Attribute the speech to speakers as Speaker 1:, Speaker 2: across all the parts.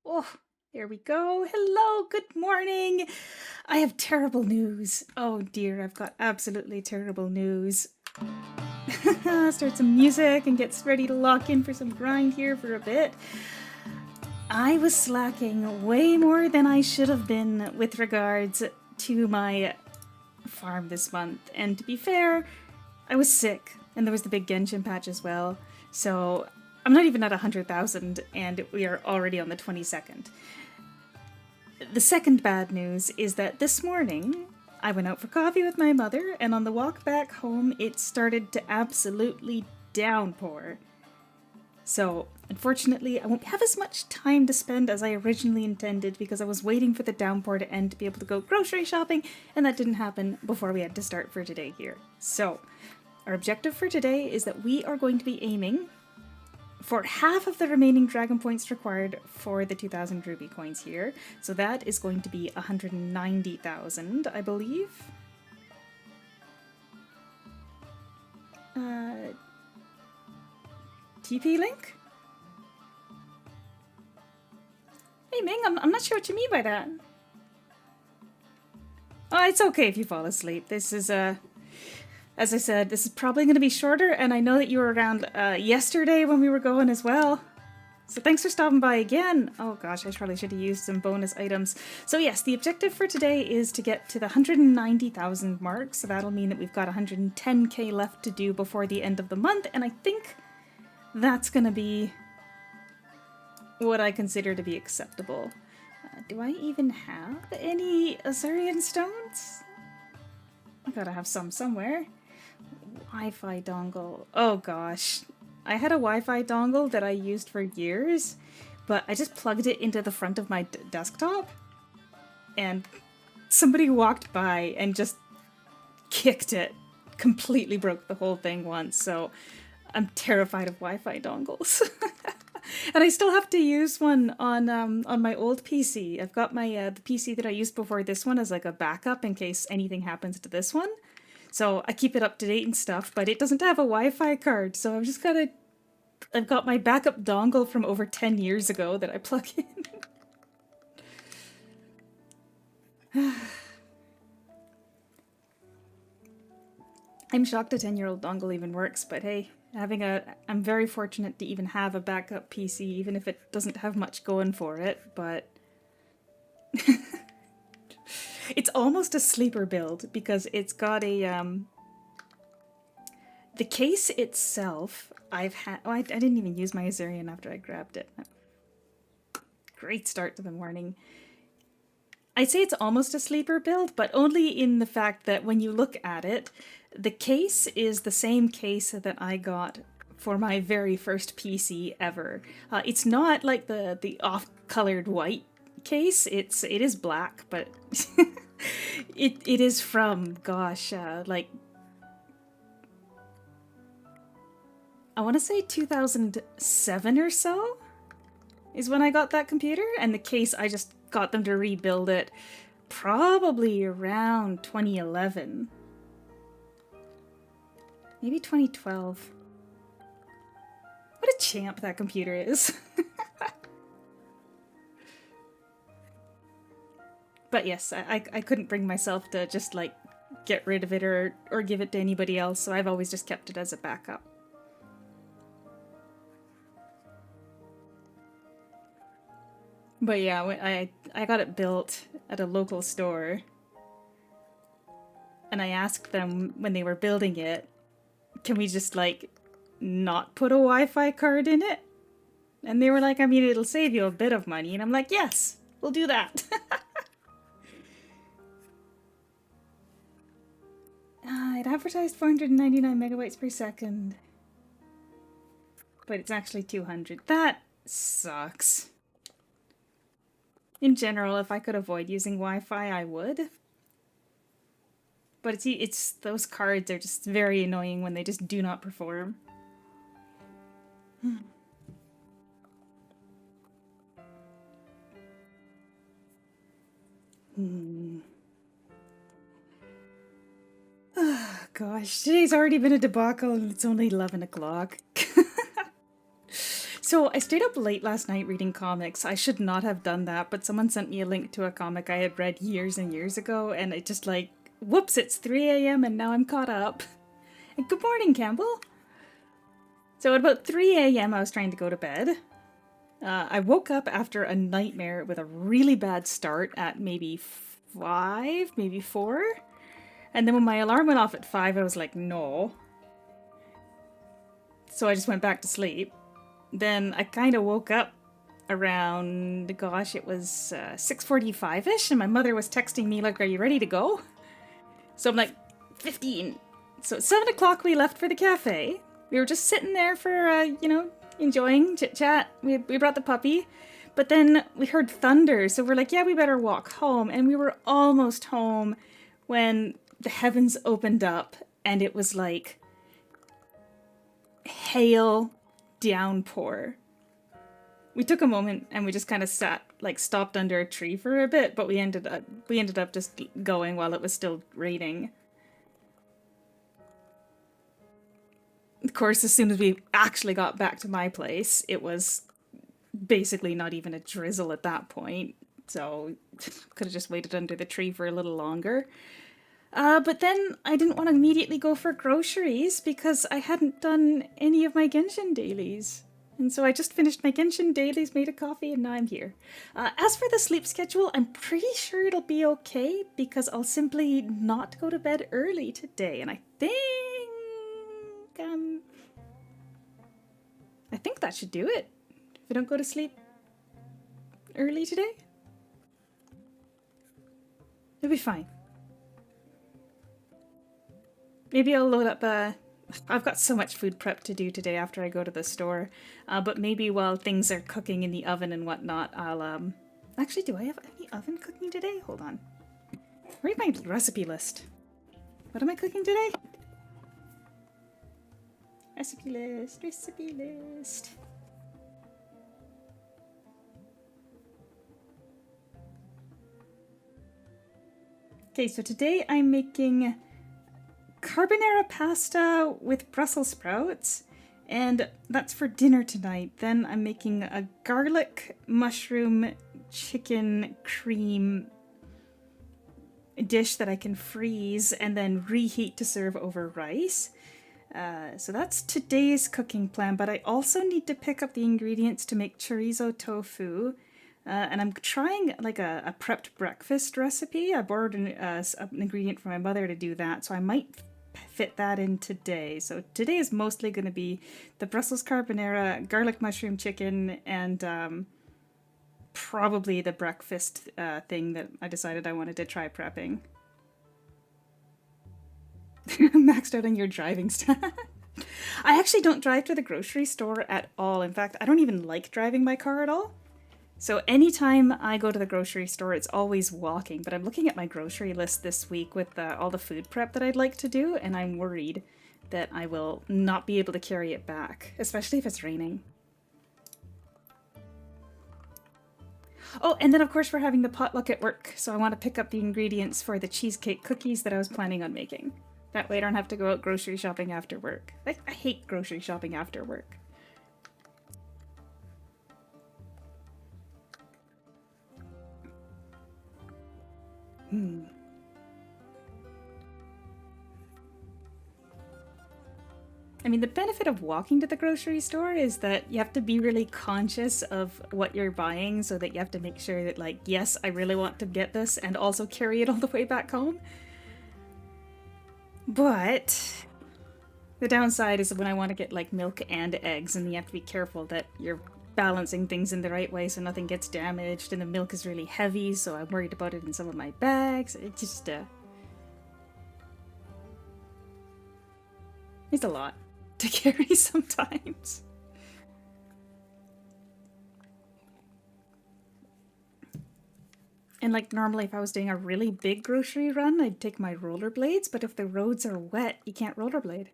Speaker 1: Oh, there we go. Hello, good morning. I have terrible news. Oh dear, I've got absolutely terrible news. Start some music and get ready to lock in for some grind here for a bit. I was slacking way more than I should have been with regards to my farm this month. And to be fair, I was sick, and there was the big genshin patch as well. So I'm not even at 100,000, and we are already on the 22nd. The second bad news is that this morning I went out for coffee with my mother, and on the walk back home, it started to absolutely downpour. So, unfortunately, I won't have as much time to spend as I originally intended because I was waiting for the downpour to end to be able to go grocery shopping, and that didn't happen before we had to start for today here. So, our objective for today is that we are going to be aiming for half of the remaining dragon points required for the 2,000 ruby coins here. So that is going to be 190,000, I believe. TP link? Hey Ming, I'm not sure what you mean by that. Oh, it's okay if you fall asleep. This is as I said, this is probably going to be shorter, and I know that you were around yesterday when we were going as well. So thanks for stopping by again. Oh gosh, I probably should have used some bonus items. So yes, the objective for today is to get to the 190,000 mark, so that'll mean that we've got 110k left to do before the end of the month, and I think that's going to be what I consider to be acceptable. Do I even have any Azurian stones? I gotta have some somewhere. Wi-Fi dongle. Oh gosh. I had a Wi-Fi dongle that I used for years, but I just plugged it into the front of my desktop, and somebody walked by and just kicked it. Completely broke the whole thing once, so I'm terrified of Wi-Fi dongles. And I still have to use one on my old PC. I've got my the PC that I used before this one as like a backup in case anything happens to this one. So I keep it up to date and stuff, but it doesn't have a Wi-Fi card, so I've got my backup dongle from over 10 years ago that I plug in. I'm shocked a 10-year-old dongle even works, but hey, I'm very fortunate to even have a backup PC, even if it doesn't have much going for it, but it's almost a sleeper build because it's got the case itself. I didn't even use my Azurian after I grabbed it. Great start to the morning. I'd say it's almost a sleeper build, but only in the fact that when you look at it, the case is the same case that I got for my very first PC ever. It's not like the off-colored white case. It is black, but it is from, gosh, like I want to say 2007 or so is when I got that computer, and the case I just got them to rebuild it probably around 2011. Maybe 2012. What a champ that computer is. But yes, I couldn't bring myself to just like get rid of it or give it to anybody else, so I've always just kept it as a backup. But yeah, I got it built at a local store, and I asked them when they were building it, can we just like not put a Wi-Fi card in it? And they were like, I mean, it'll save you a bit of money. And I'm like, yes, we'll do that. It advertised 499 megabytes per second, but it's actually 200. That sucks. In general, if I could avoid using Wi-Fi, I would. But it's those cards are just very annoying when they just do not perform. Oh, gosh, today's already been a debacle and it's only 11 o'clock. So I stayed up late last night reading comics. I should not have done that, but someone sent me a link to a comic I had read years and years ago, and it just like, whoops, it's 3 a.m. and now I'm caught up. And good morning, Campbell. So at about 3 a.m. I was trying to go to bed. I woke up after a nightmare with a really bad start at maybe 5, maybe 4. And then when my alarm went off at 5, I was like, no. So I just went back to sleep. Then I kind of woke up around, gosh, it was 6:45ish, and my mother was texting me like, are you ready to go? So I'm like, 15. So at 7 o'clock we left for the cafe. We were just sitting there for, enjoying chit-chat. We brought the puppy. But then we heard thunder, so we're like, yeah, we better walk home. And we were almost home when the heavens opened up, and it was like hail downpour. We took a moment and we just kind of stopped under a tree for a bit, but we ended up just going while it was still raining. Of course, as soon as we actually got back to my place, it was basically not even a drizzle at that point. So could have just waited under the tree for a little longer. But then I didn't want to immediately go for groceries because I hadn't done any of my genshin dailies. And so I just finished my genshin dailies, made a coffee, and now I'm here. As for the sleep schedule, I'm pretty sure it'll be okay because I'll simply not go to bed early today. And I think that should do it. If I don't go to sleep early today, it'll be fine. Maybe I'll load up I've got so much food prep to do today after I go to the store. But maybe while things are cooking in the oven and whatnot, I'll, Actually, do I have any oven cooking today? Hold on. Read my recipe list. What am I cooking today? Recipe list. Okay, so today I'm making carbonara pasta with Brussels sprouts, and that's for dinner tonight. Then I'm making a garlic mushroom chicken cream dish that I can freeze and then reheat to serve over rice. So that's today's cooking plan, but I also need to pick up the ingredients to make chorizo tofu. And I'm trying like a prepped breakfast recipe. I borrowed an ingredient from my mother to do that, so I might fit that in today. So today is mostly going to be the Brussels carbonara, garlic mushroom chicken, and probably the breakfast thing that I decided I wanted to try prepping. Maxed out on your driving stat. I actually don't drive to the grocery store at all. In fact, I don't even like driving my car at all. So anytime I go to the grocery store, it's always walking. But I'm looking at my grocery list this week with all the food prep that I'd like to do, and I'm worried that I will not be able to carry it back, especially if it's raining. Oh, and then of course we're having the potluck at work, so I want to pick up the ingredients for the cheesecake cookies that I was planning on making. That way I don't have to go out grocery shopping after work. I hate grocery shopping after work. I mean, the benefit of walking to the grocery store is that you have to be really conscious of what you're buying, so that you have to make sure that, like, yes, I really want to get this and also carry it all the way back home. But the downside is when I want to get like milk and eggs, and you have to be careful that you're balancing things in the right way so nothing gets damaged, and the milk is really heavy, so I'm worried about it in some of my bags. It just it's a lot to carry sometimes. And like normally if I was doing a really big grocery run, I'd take my rollerblades, but if the roads are wet, you can't rollerblade.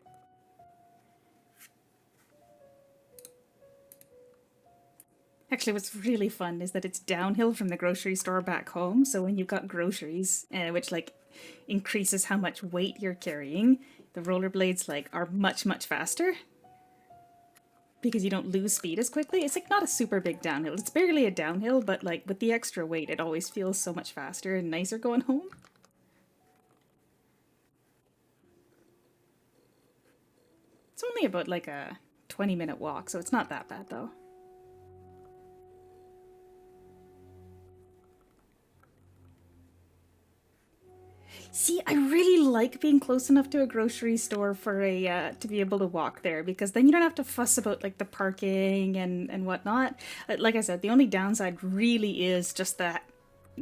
Speaker 1: Actually, what's really fun is that it's downhill from the grocery store back home, so when you've got groceries, which like increases how much weight you're carrying, the rollerblades like are much, much faster. because you don't lose speed as quickly. It's like not a super big downhill. It's barely a downhill, but like with the extra weight, it always feels so much faster and nicer going home. It's only about like a 20-minute walk, so it's not that bad though. See, I really like being close enough to a grocery store for a to be able to walk there because then you don't have to fuss about like the parking and whatnot. Like I said, the only downside really is just that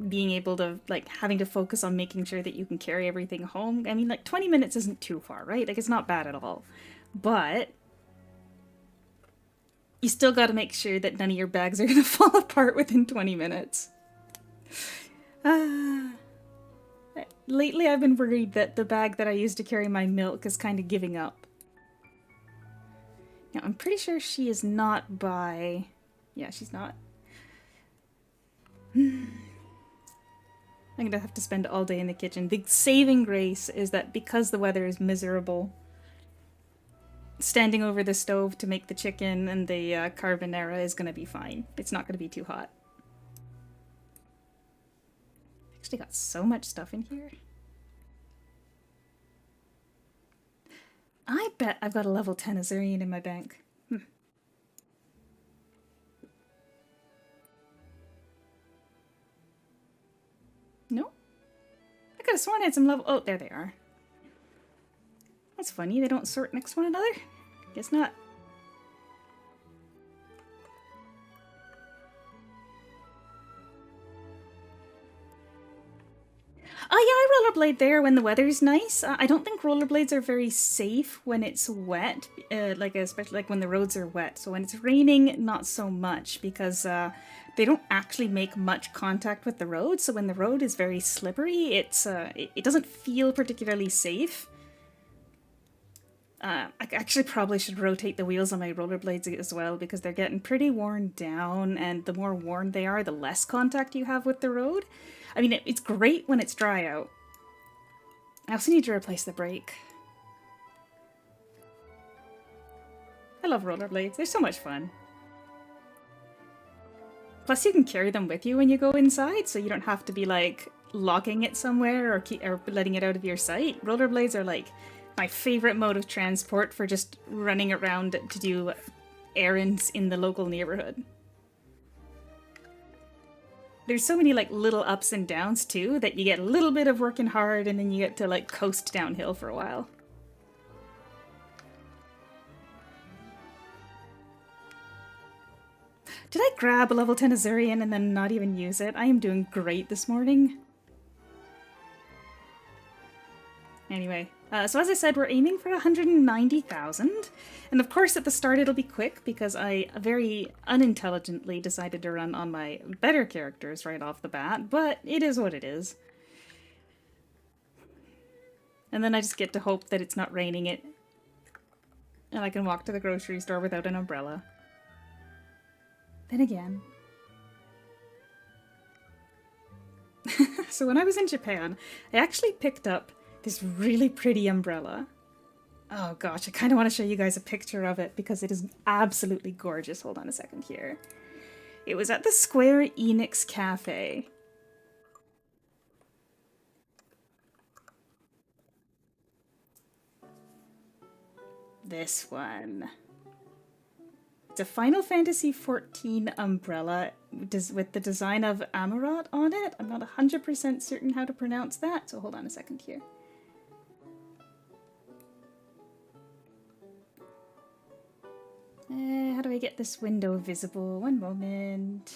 Speaker 1: being able to like having to focus on making sure that you can carry everything home. I mean, like 20 minutes isn't too far, right? Like it's not bad at all. But you still got to make sure that none of your bags are going to fall apart within 20 minutes. Lately, I've been worried that the bag that I use to carry my milk is kind of giving up. Now, I'm pretty sure she is not by... Yeah, she's not. I'm gonna have to spend all day in the kitchen. The saving grace is that because the weather is miserable, standing over the stove to make the chicken and the carbonara is gonna be fine. It's not gonna be too hot. Actually got so much stuff in here. I bet I've got a level 10 Azurian in my bank. No? I could have sworn I had some level... Oh, there they are. That's funny, they don't sort next to one another? Guess not. Oh yeah, I rollerblade there when the weather's nice. I don't think rollerblades are very safe when it's wet, like especially like when the roads are wet. So when it's raining, not so much because they don't actually make much contact with the road. So when the road is very slippery, it doesn't feel particularly safe. I actually probably should rotate the wheels on my rollerblades as well because they're getting pretty worn down, and the more worn they are, the less contact you have with the road. I mean, it's great when it's dry out. I also need to replace the brake. I love rollerblades. They're so much fun. Plus, you can carry them with you when you go inside, so you don't have to be, like, locking it somewhere or letting it out of your sight. Rollerblades are, like, my favorite mode of transport for just running around to do errands in the local neighborhood. There's so many like little ups and downs too that you get a little bit of working hard and then you get to like coast downhill for a while. Did I grab a level 10 Azurian and then not even use it? I am doing great this morning. Anyway, so as I said, we're aiming for 190,000. And of course, at the start, it'll be quick because I very unintelligently decided to run on my better characters right off the bat, but it is what it is. And then I just get to hope that it's not raining it. And I can walk to the grocery store without an umbrella. Then again. So when I was in Japan, I actually picked up this really pretty umbrella. Oh gosh, I kind of want to show you guys a picture of it because it is absolutely gorgeous. Hold on a second here. It was at the Square Enix Cafe. This one. It's a Final Fantasy XIV umbrella with the design of Amarot on it. I'm not 100% certain how to pronounce that, so hold on a second here. How do I get this window visible? One moment.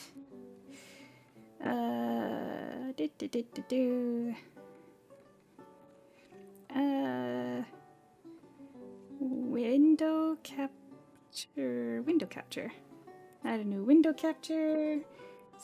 Speaker 1: Window capture. Window capture. Add a new window capture.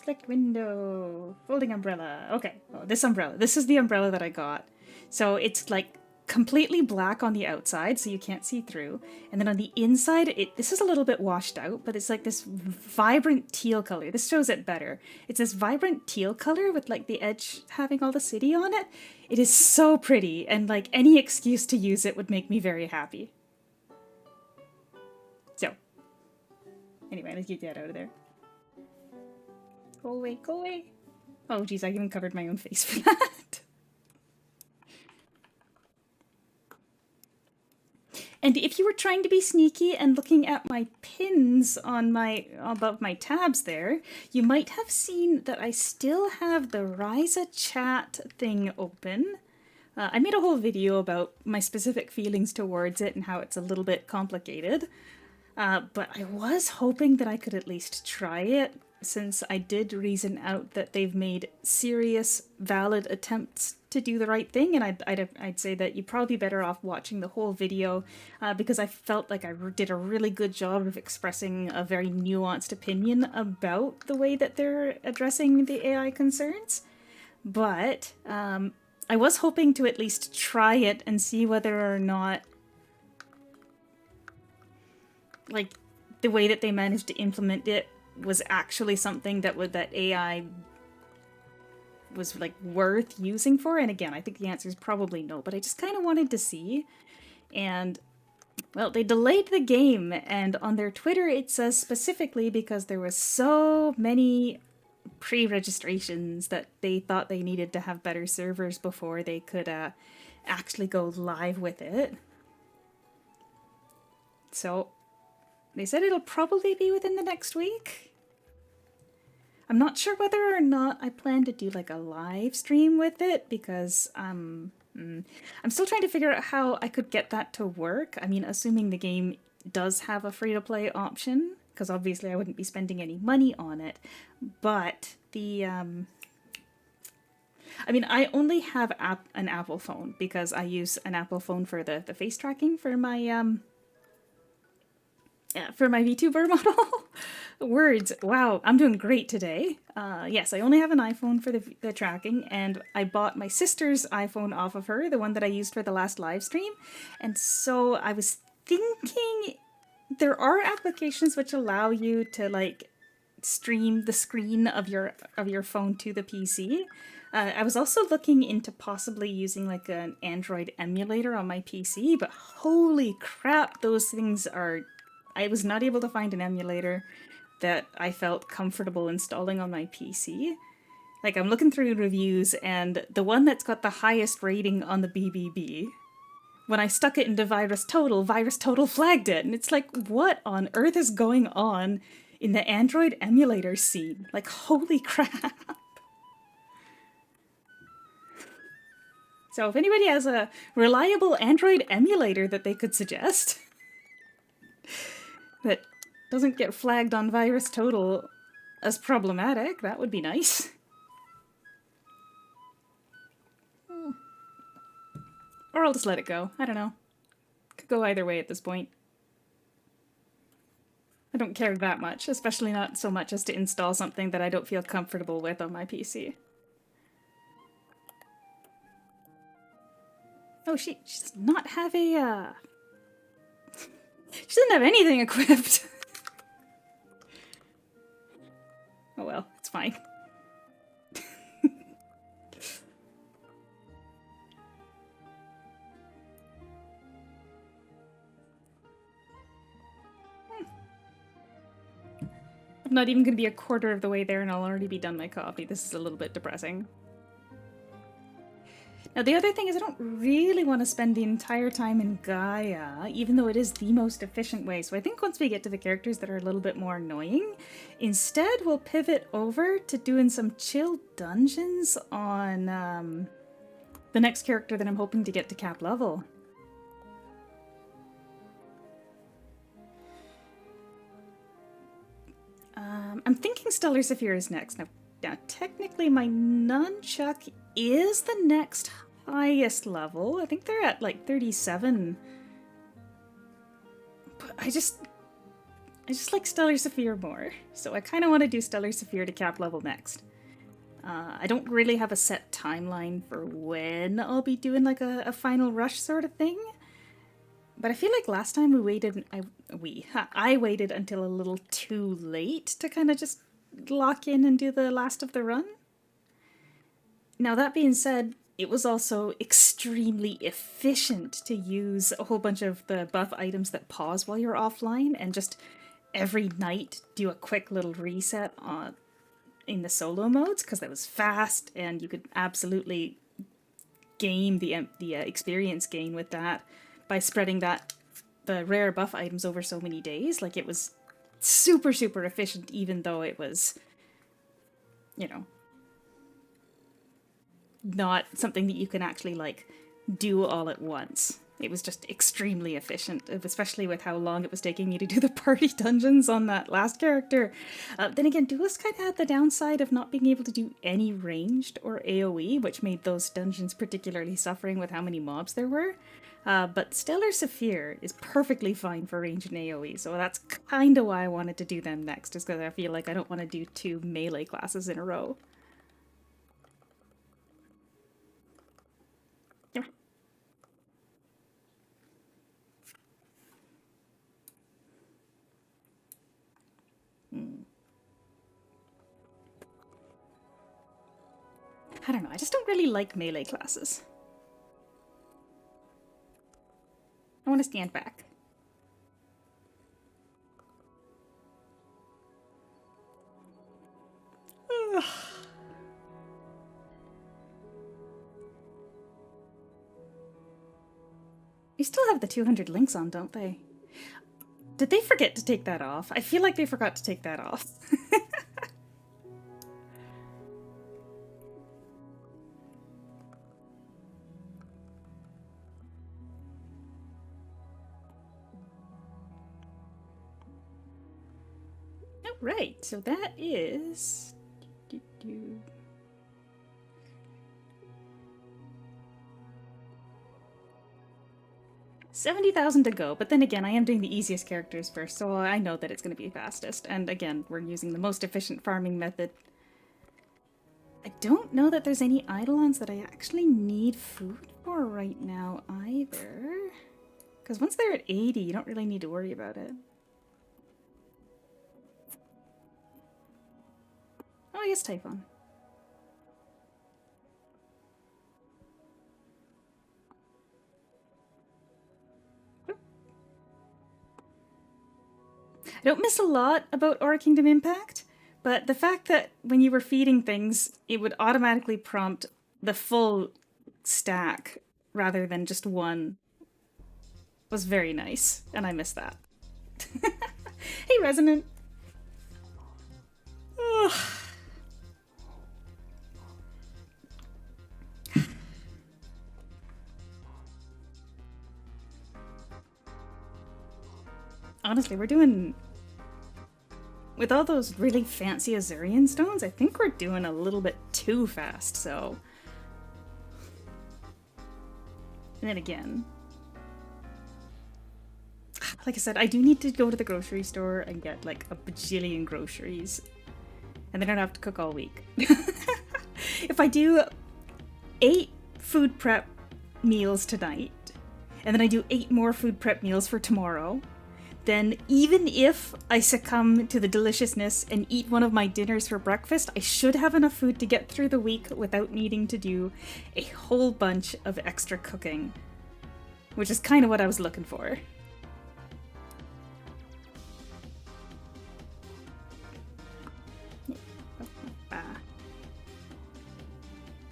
Speaker 1: Select window. Folding umbrella. Okay. Oh, this umbrella. This is the umbrella that I got. So it's like completely black on the outside, so you can't see through. And then on the inside, this is a little bit washed out, but it's like this vibrant teal color. This shows it better. It's this vibrant teal color with like the edge having all the city on it. It is so pretty, and like any excuse to use it would make me very happy. So, Anyway, let's get that out of there. Go away, go away. Oh, geez, I even covered my own face for that. And if you were trying to be sneaky and looking at my pins on my above my tabs there, you might have seen that I still have the Ryza chat thing open. I made a whole video about my specific feelings towards it and how it's a little bit complicated. But I was hoping that I could at least try it, since I did reason out that they've made serious, valid attempts to do the right thing, and I'd say that you'd probably be better off watching the whole video, because I felt like I did a really good job of expressing a very nuanced opinion about the way that they're addressing the AI concerns. But I was hoping to at least try it and see whether or not, like, the way that they managed to implement it was actually something that that AI was, like, worth using for. And again, I think the answer is probably no, but I just kind of wanted to see. And, well, they delayed the game, and on their Twitter it says specifically because there was so many pre-registrations that they thought they needed to have better servers before they could actually go live with it. So they said it'll probably be within the next week. I'm not sure whether or not I plan to do like a live stream with it, because I'm still trying to figure out how I could get that to work. I mean, assuming the game does have a free-to-play option, because obviously I wouldn't be spending any money on it. But the I mean, I only have an Apple phone because I use an Apple phone for the face tracking for my VTuber model. Words. Wow, I'm doing great today. Yes, I only have an iPhone for the tracking, and I bought my sister's iPhone off of her, the one that I used for the last live stream. And so I was thinking there are applications which allow you to, like, stream the screen of your phone to the PC. I was also looking into possibly using like an Android emulator on my PC, but holy crap, those things are... I was not able to find an emulator that I felt comfortable installing on my PC. Like, I'm looking through reviews, and the one that's got the highest rating on the BBB, when I stuck it into VirusTotal flagged it, and it's like, what on earth is going on in the Android emulator scene? Like, holy crap. So if anybody has a reliable Android emulator that they could suggest that doesn't get flagged on VirusTotal as problematic, that would be nice. Or I'll just let it go. I don't know. Could go either way at this point. I don't care that much, especially not so much as to install something that I don't feel comfortable with on my PC. Oh, she does not have a, she doesn't have anything equipped. Oh well, it's fine. I'm not even going to be a quarter of the way there and I'll already be done my coffee. This is a little bit depressing. Now, the other thing is I don't really want to spend the entire time in Gaia, even though it is the most efficient way. So I think once we get to the characters that are a little bit more annoying, instead we'll pivot over to doing some chill dungeons on the next character that I'm hoping to get to cap level. I'm thinking Stellar Saphir is next. Now, technically my nunchuck is the next highest level. I think they're at like 37. But I just like Stellar Saphir more. So I kind of want to do Stellar Saphir to cap level next. I don't really have a set timeline for when I'll be doing like a final rush sort of thing. But I feel like last time we waited, I waited until a little too late to kind of just lock in and do the last of the run. Now, that being said, it was also extremely efficient to use a whole bunch of the buff items that pause while you're offline and just every night do a quick little reset on in the solo modes because that was fast and you could absolutely game the experience gain with that by spreading the rare buff items over so many days. Like, it was super efficient, even though it was, you know, not something that you can actually like do all at once. It was just extremely efficient, especially with how long it was taking me to do the party dungeons on that last character. Then again, Duelist kind of had the downside of not being able to do any ranged or AoE, which made those dungeons particularly suffering with how many mobs there were. But Stellar Saphir is perfectly fine for ranged and AoE, so that's kind of why I wanted to do them next, is because I feel like I don't want to do 2 melee classes in a row. I don't know, I just don't really like melee classes. I want to stand back. Ugh. They still have the 200 links on, don't they? Did they forget to take that off? I feel like they forgot to take that off. Right, so that is 70,000 to go, but then again, I am doing the easiest characters first, so I know that it's going to be fastest. And again, we're using the most efficient farming method. I don't know that there's any eidolons that I actually need food for right now either. Because once they're at 80, you don't really need to worry about it. Oh, yes, Typhon. I don't miss a lot about Aura Kingdom Impact, but the fact that when you were feeding things, it would automatically prompt the full stack rather than just one was very nice, and I miss that. Hey, Resonant. Ugh. Honestly, we're doing... With all those really fancy Azurian stones, I think we're doing a little bit too fast, so... And then again... Like I said, I do need to go to the grocery store and get like a bajillion groceries. And then I don't have to cook all week. If I do 8 food prep meals tonight, and then I do 8 more food prep meals for tomorrow, then even if I succumb to the deliciousness and eat one of my dinners for breakfast, I should have enough food to get through the week without needing to do a whole bunch of extra cooking. Which is kind of what I was looking for.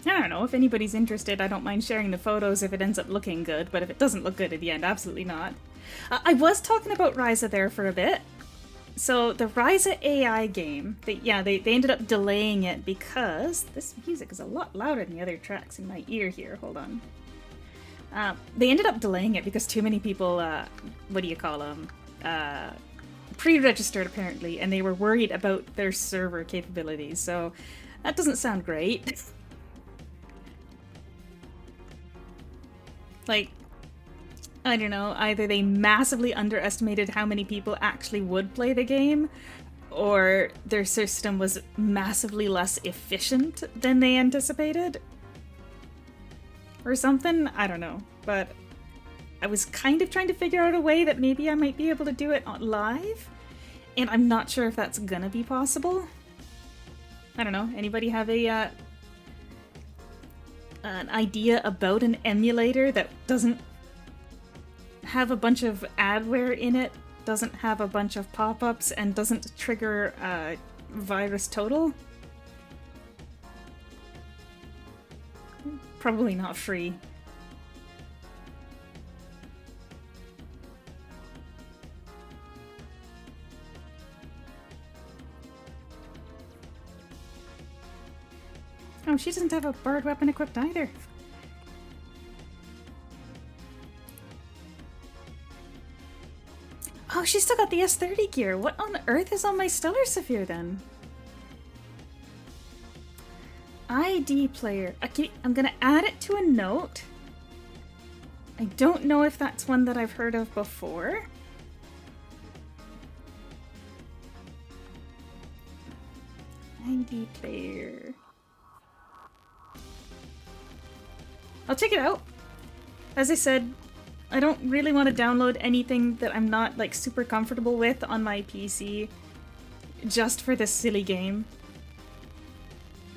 Speaker 1: I don't know, if anybody's interested, I don't mind sharing the photos if it ends up looking good, but if it doesn't look good at the end, absolutely not. I was talking about Ryza there for a bit. So the Ryza AI game, they ended up delaying it because this music is a lot louder than the other tracks in my ear here. Hold on. They ended up delaying it because too many people, pre-registered apparently, and they were worried about their server capabilities. So that doesn't sound great. Like, I don't know, either they massively underestimated how many people actually would play the game, or their system was massively less efficient than they anticipated. Or something, I don't know. But I was kind of trying to figure out a way that maybe I might be able to do it live, and I'm not sure if that's gonna be possible. I don't know, anybody have an idea about an emulator that doesn't have a bunch of adware in it doesn't have a bunch of pop-ups and doesn't trigger virus total. Probably not free. Oh, she doesn't have a barred weapon equipped either. Oh, she's still got the S30 gear. What on earth is on my Stellar Saphir then? ID player. Okay, I'm gonna add it to a note. I don't know if that's one that I've heard of before. ID player. I'll check it out. As I said, I don't really want to download anything that I'm not like super comfortable with on my PC just for this silly game.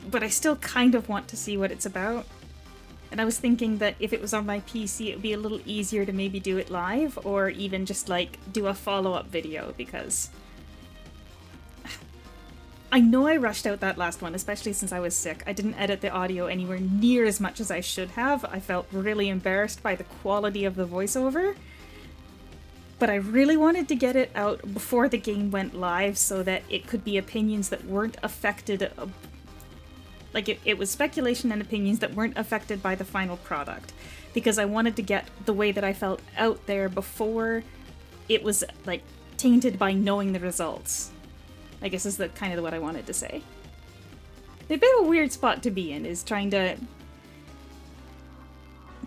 Speaker 1: But I still kind of want to see what it's about. And I was thinking that if it was on my PC, it would be a little easier to maybe do it live or even just like do a follow-up video, because I know I rushed out that last one, especially since I was sick. I didn't edit the audio anywhere near as much as I should have. I felt really embarrassed by the quality of the voiceover. But I really wanted to get it out before the game went live so that it could be opinions that weren't affected. Like, it was speculation and opinions that weren't affected by the final product. Because I wanted to get the way that I felt out there before it was, like, tainted by knowing the results. I guess is the kind of what I wanted to say. A bit of a weird spot to be in is trying to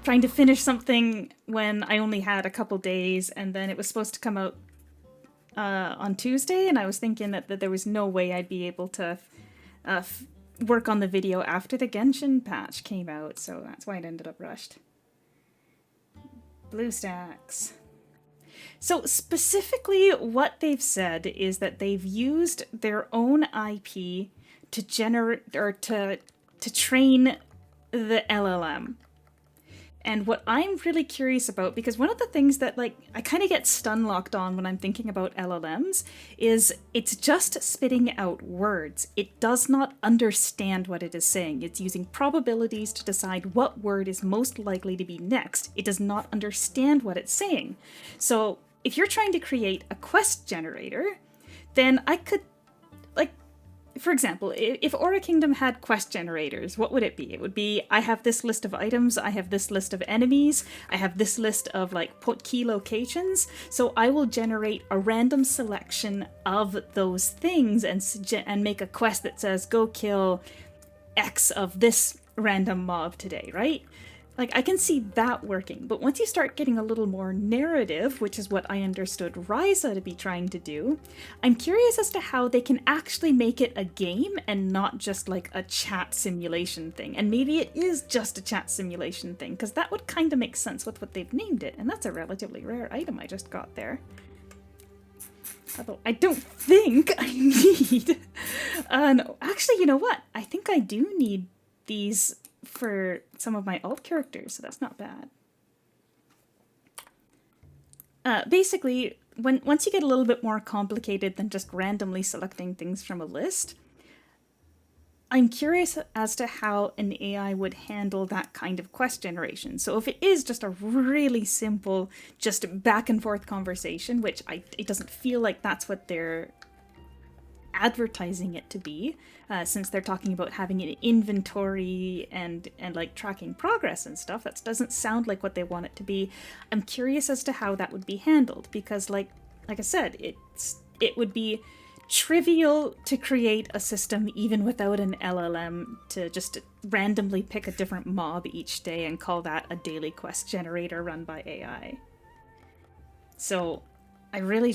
Speaker 1: finish something when I only had a couple days, and then it was supposed to come out on Tuesday, and I was thinking that there was no way I'd be able to work on the video after the Genshin patch came out, so that's why it ended up rushed. BlueStacks. So specifically what they've said is that they've used their own IP to generate or to train the LLM. And what I'm really curious about, because one of the things that like I kind of get stun locked on when I'm thinking about LLMs is it's just spitting out words. It does not understand what it is saying. It's using probabilities to decide what word is most likely to be next. It does not understand what it's saying. So if you're trying to create a quest generator, then I could, like, for example, if Aura Kingdom had quest generators, what would it be? It would be, I have this list of items, I have this list of enemies, I have this list of, like, key locations, so I will generate a random selection of those things and make a quest that says, go kill X of this random mob today, right? Like, I can see that working, but once you start getting a little more narrative, which is what I understood Ryza to be trying to do, I'm curious as to how they can actually make it a game and not just like a chat simulation thing. And maybe it is just a chat simulation thing, because that would kind of make sense with what they've named it, and that's a relatively rare item I just got there. Although I don't think I need... no, actually, you know what? I think I do need these for some of my alt characters, so that's not bad. Basically, once you get a little bit more complicated than just randomly selecting things from a list, I'm curious as to how an AI would handle that kind of quest generation. So if it is just a really simple, just back and forth conversation, which it doesn't feel like that's what they're advertising it to be, since they're talking about having an inventory and like tracking progress and stuff. That doesn't sound like what they want it to be. I'm curious as to how that would be handled, because like I said, it would be trivial to create a system even without an LLM to just randomly pick a different mob each day and call that a daily quest generator run by AI. So I really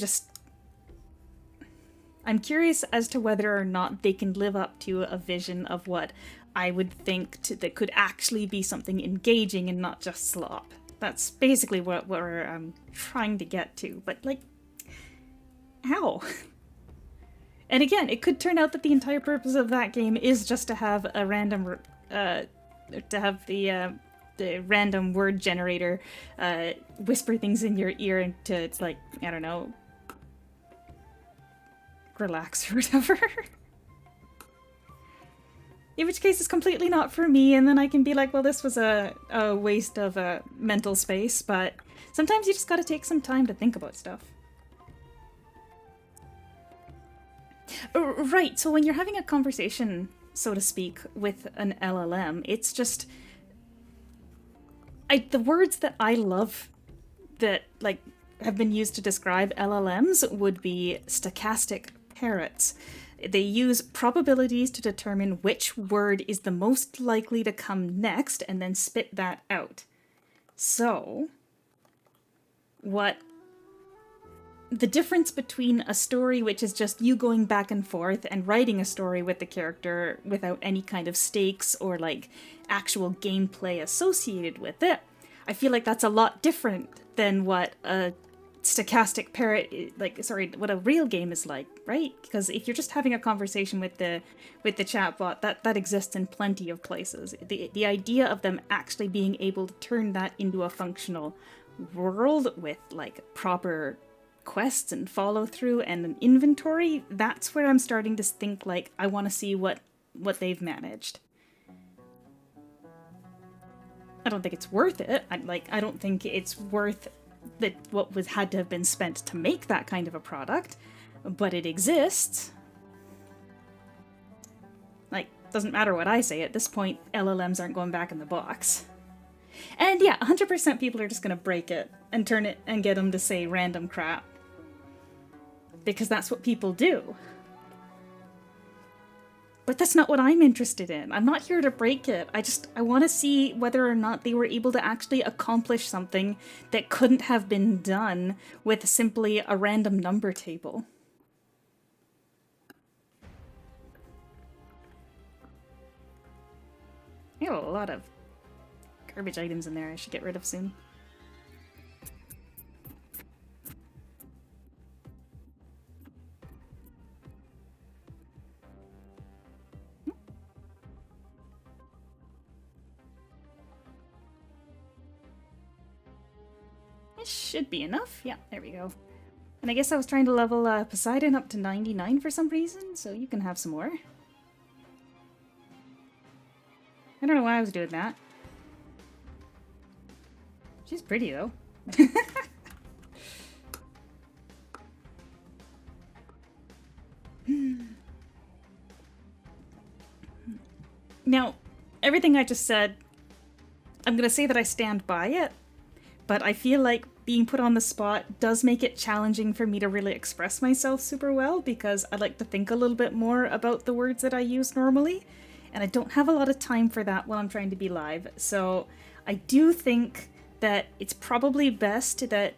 Speaker 1: I'm curious as to whether or not they can live up to a vision of what I would think that could actually be something engaging and not just slop. That's basically what I'm trying to get to, but like, how? And again, it could turn out that the entire purpose of that game is just to have a random, to have the random word generator whisper things in your ear and to, it's like, I don't know, relax or whatever. In which case it's completely not for me, and then I can be like, well, this was a waste of mental space, but sometimes you just gotta take some time to think about stuff. Right, so when you're having a conversation, so to speak, with an LLM, it's just... the words that I love that, like, have been used to describe LLMs would be stochastic parrots. They use probabilities to determine which word is the most likely to come next and then spit that out. So, what the difference between a story which is just you going back and forth and writing a story with the character without any kind of stakes or like actual gameplay associated with it, I feel like that's a lot different than what a stochastic parrot, what a real game is like, right? Because if you're just having a conversation with the chatbot, that exists in plenty of places. The idea of them actually being able to turn that into a functional world with like proper quests and follow through and an inventory, that's where I'm starting to think like I want to see what they've managed. I don't think it's worth it. I don't think it's worth what had to have been spent to make that kind of a product, but it exists. Like, doesn't matter what I say at this point, LLMs aren't going back in the box. And yeah, 100% people are just gonna break it and turn it and get them to say random crap. Because that's what people do. But that's not what I'm interested in. I'm not here to break it. I want to see whether or not they were able to actually accomplish something that couldn't have been done with simply a random number table. I have a lot of garbage items in there I should get rid of soon. Should be enough. Yeah, there we go. And I guess I was trying to level Poseidon up to 99 for some reason, so you can have some more. I don't know why I was doing that. She's pretty, though. Now, everything I just said, I'm gonna say that I stand by it, but I feel like being put on the spot does make it challenging for me to really express myself super well, because I like to think a little bit more about the words that I use normally, and I don't have a lot of time for that when I'm trying to be live. So I do think that it's probably best that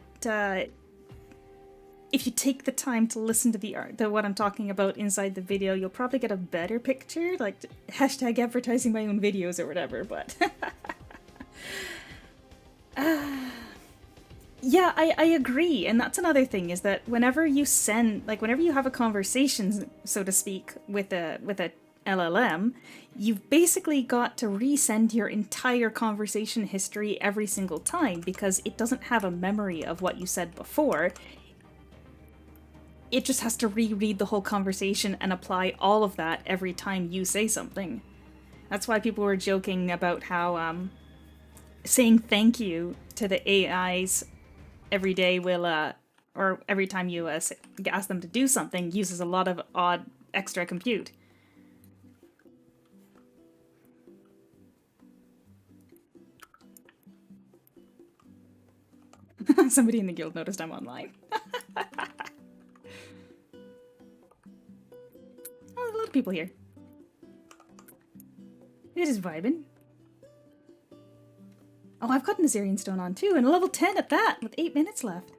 Speaker 1: if you take the time to listen to what I'm talking about inside the video, you'll probably get a better picture, like hashtag advertising my own videos or whatever, but... Yeah, I agree, and that's another thing, is that whenever you have a conversation, so to speak, with a LLM, you've basically got to resend your entire conversation history every single time, because it doesn't have a memory of what you said before. It just has to reread the whole conversation and apply all of that every time you say something. That's why people were joking about how saying thank you to the AIs every day will, or every time you ask them to do something, uses a lot of odd extra compute. Somebody in the guild noticed I'm online. Oh, a lot of people here. It is vibing. Oh, I've got an Azerian Stone on too, and a level 10 at that, with 8 minutes left.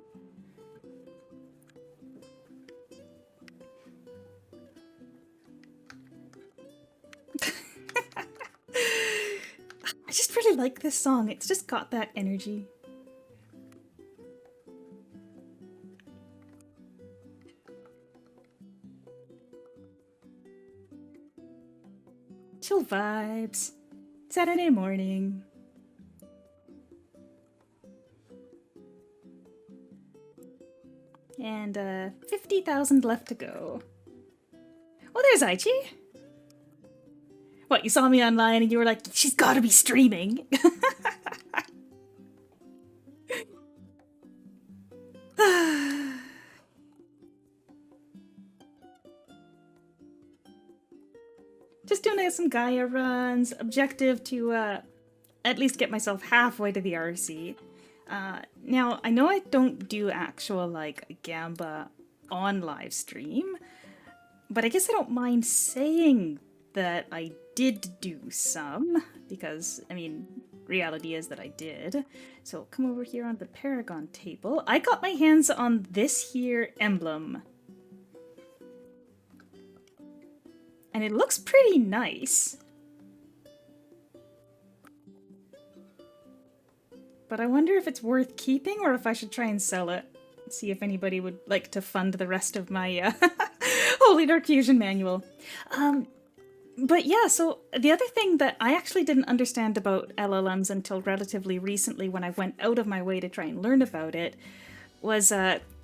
Speaker 1: I just really like this song. It's just got that energy. Chill vibes. Saturday morning. And 50,000 left to go. there's Aichi. What, you saw me online and you were like, she's gotta be streaming. Just doing some Gaia runs. Objective to at least get myself halfway to the RC. Now, I know I don't do actual, like, Gamba on live stream, but I guess I don't mind saying that I did do some, because, I mean, reality is that I did. So come over here on the Paragon table. I got my hands on this here emblem. And it looks pretty nice. But I wonder if it's worth keeping or if I should try and sell it. See if anybody would like to fund the rest of my Holy Dark Fusion manual. But yeah, so the other thing that I actually didn't understand about LLMs until relatively recently when I went out of my way to try and learn about it was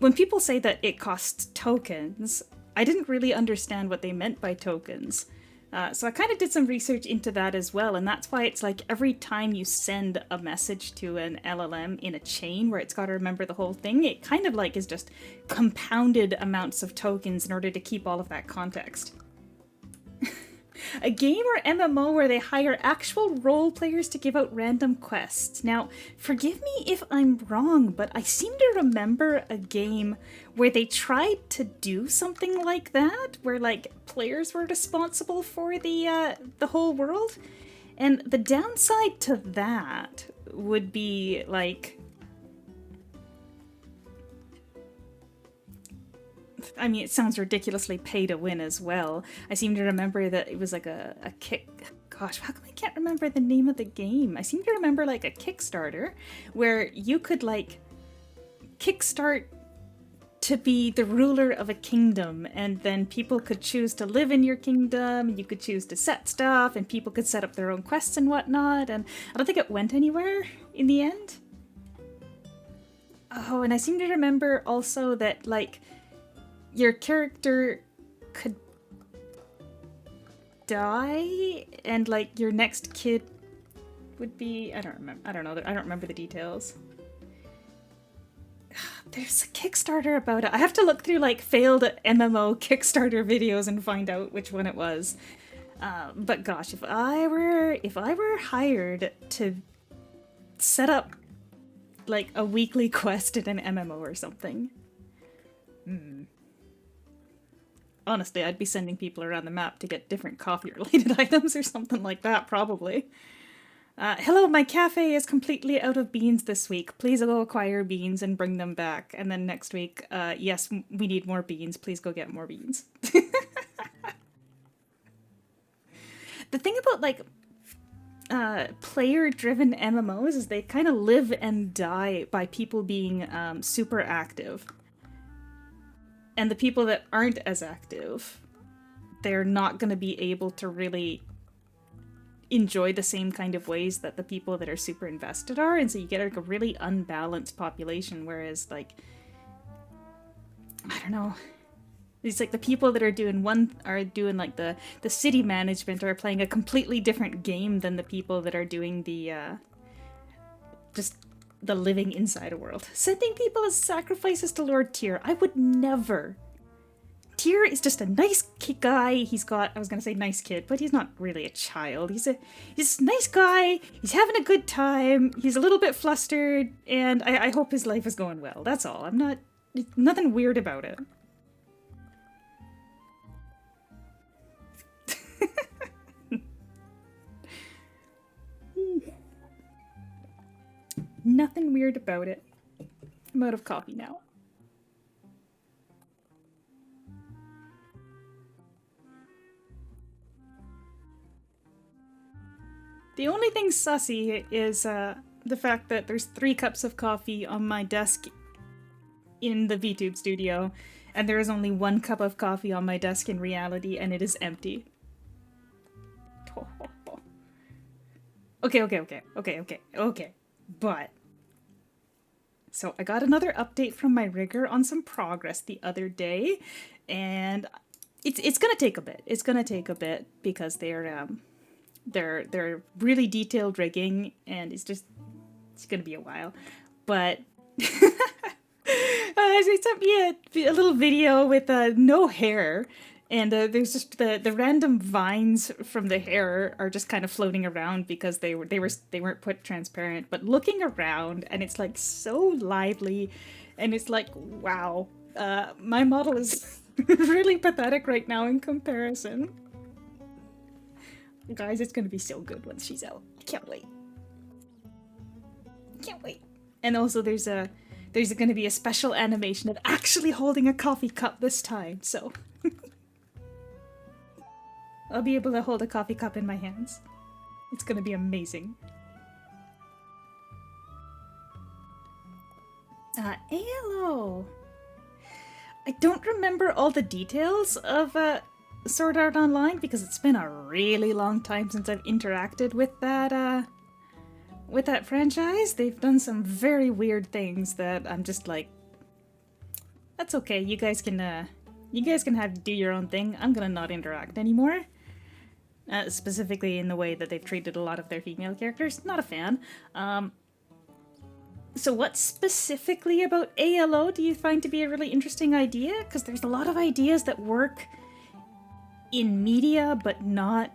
Speaker 1: when people say that it costs tokens, I didn't really understand what they meant by tokens. So I kind of did some research into that as well, and that's why it's like every time you send a message to an LLM in a chain where it's got to remember the whole thing, it kind of like is just compounded amounts of tokens in order to keep all of that context. A game or MMO where they hire actual role players to give out random quests. Now, forgive me if I'm wrong, but I seem to remember a game where they tried to do something like that, where like players were responsible for the whole world. And the downside to that would be like, I mean, it sounds ridiculously pay to win as well. I seem to remember that it was like a kick... Gosh, how come I can't remember the name of the game? I seem to remember like a Kickstarter where you could like kickstart to be the ruler of a kingdom, and then people could choose to live in your kingdom, and you could choose to set stuff, and people could set up their own quests and whatnot, and I don't think it went anywhere in the end. Oh, and I seem to remember also that like your character could die, and like your next kid would be, I don't remember. I don't know. I don't remember the details. There's a Kickstarter about it. I have to look through like failed MMO Kickstarter videos and find out which one it was. But gosh, if I were hired to set up like a weekly quest in an MMO or something. Honestly, I'd be sending people around the map to get different coffee-related items or something like that, probably. Hello, my cafe is completely out of beans this week. Please go acquire beans and bring them back. And then next week, yes, we need more beans. Please go get more beans. The thing about, like, player-driven MMOs is they kind of live and die by people being super active. And the people that aren't as active, they're not going to be able to really enjoy the same kind of ways that the people that are super invested are, and so you get like a really unbalanced population, whereas like, I don't know, it's like the people that are doing like the city management are playing a completely different game than the people that are doing the just the living inside a world. Sending people as sacrifices to Lord Tyr. I would never. Tyr is just a nice guy. He's got, I was going to say nice kid, but he's not really a child. He's a nice guy. He's having a good time. He's a little bit flustered, and I hope his life is going well. That's all. I'm not, nothing weird about it. Nothing weird about it. I'm out of coffee now. The only thing sussy is the fact that there's 3 cups of coffee on my desk in the VTube studio, and there is only 1 cup of coffee on my desk in reality, and it is empty. Okay. But, so I got another update from my rigger on some progress the other day, and It's gonna take a bit. It's gonna take a bit because they're really detailed rigging, and it's gonna be a while. But they sent me a little video with no hair, and there's just the random vines from the hair are just kind of floating around because they weren't put transparent. But looking around, and it's like so lively, and it's like wow, my model is really pathetic right now in comparison. Guys, it's gonna be so good once she's out. I can't wait. Can't wait. And also there's going to be a special animation of actually holding a coffee cup this time, so I'll be able to hold a coffee cup in my hands. It's going to be amazing. ALO. I don't remember all the details of Sword Art Online because it's been a really long time since I've interacted with that franchise. They've done some very weird things that I'm just like, that's okay. You guys can do your own thing. I'm gonna not interact anymore. Specifically in the way that they've treated a lot of their female characters. Not a fan. So what specifically about ALO do you find to be a really interesting idea? Because there's a lot of ideas that work in media, but not,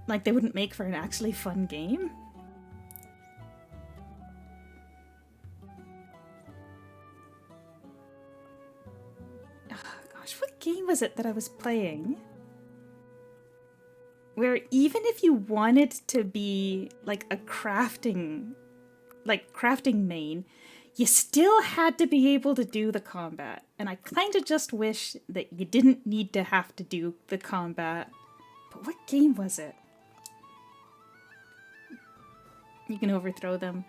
Speaker 1: like, they wouldn't make for an actually fun game. What game was it that I was playing where even if you wanted to be like a crafting main, you still had to be able to do the combat? And I kind of just wish that you didn't need to have to do the combat. But what game was it? You can overthrow them.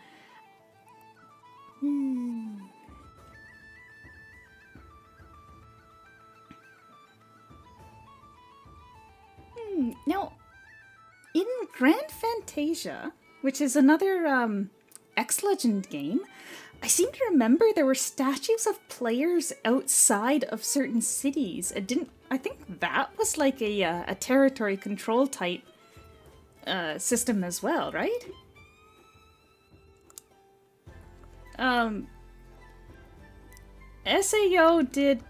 Speaker 1: Now, in Grand Fantasia, which is another X-Legend game, I seem to remember there were statues of players outside of certain cities. I think that was like a territory control type system as well, right? SAO did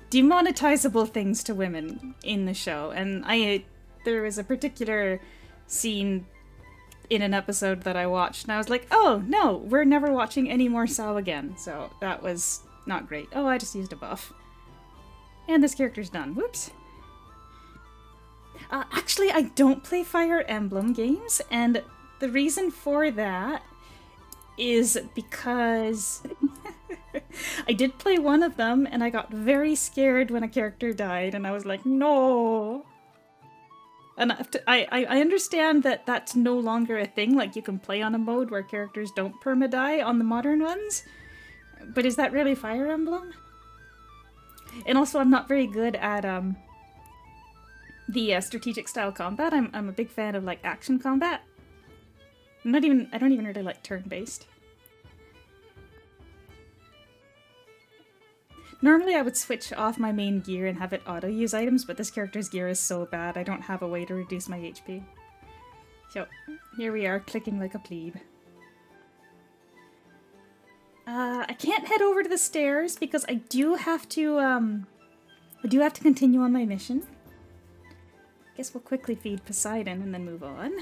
Speaker 1: demonetizable things to women in the show, and there was a particular scene in an episode that I watched, and I was like, oh no, we're never watching any more Sao again. So that was not great. Oh, I just used a buff. And this character's done. Whoops. Actually, I don't play Fire Emblem games, and the reason for that is because I did play one of them, and I got very scared when a character died, and I was like, no. And I understand that that's no longer a thing, like you can play on a mode where characters don't perma-die on the modern ones, but is that really Fire Emblem? And also, I'm not very good at the strategic style combat. I'm a big fan of like action combat. I don't even really like turn-based. Normally I would switch off my main gear and have it auto-use items, but this character's gear is so bad I don't have a way to reduce my HP. So, here we are, clicking like a plebe. I can't head over to the stairs because I do have to continue on my mission. Guess we'll quickly feed Poseidon and then move on.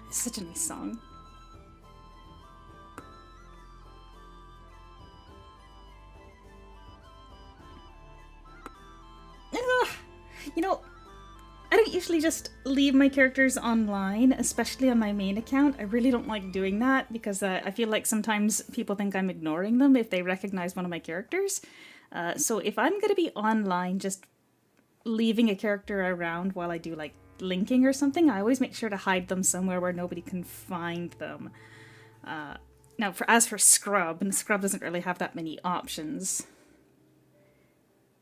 Speaker 1: It's such a nice song. You know, I don't usually just leave my characters online, especially on my main account. I really don't like doing that because I feel like sometimes people think I'm ignoring them if they recognize one of my characters. So if I'm going to be online just leaving a character around while I do like linking or something, I always make sure to hide them somewhere where nobody can find them. Now, as for Scrub, and Scrub doesn't really have that many options.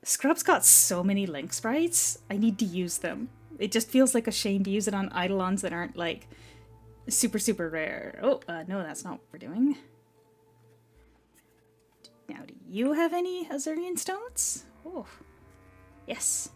Speaker 1: Scrub's got so many link sprites, I need to use them. It just feels like a shame to use it on Eidolons that aren't, like, super, super rare. Oh, no, that's not what we're doing. Now, do you have any Azurian stones? Oh, yes.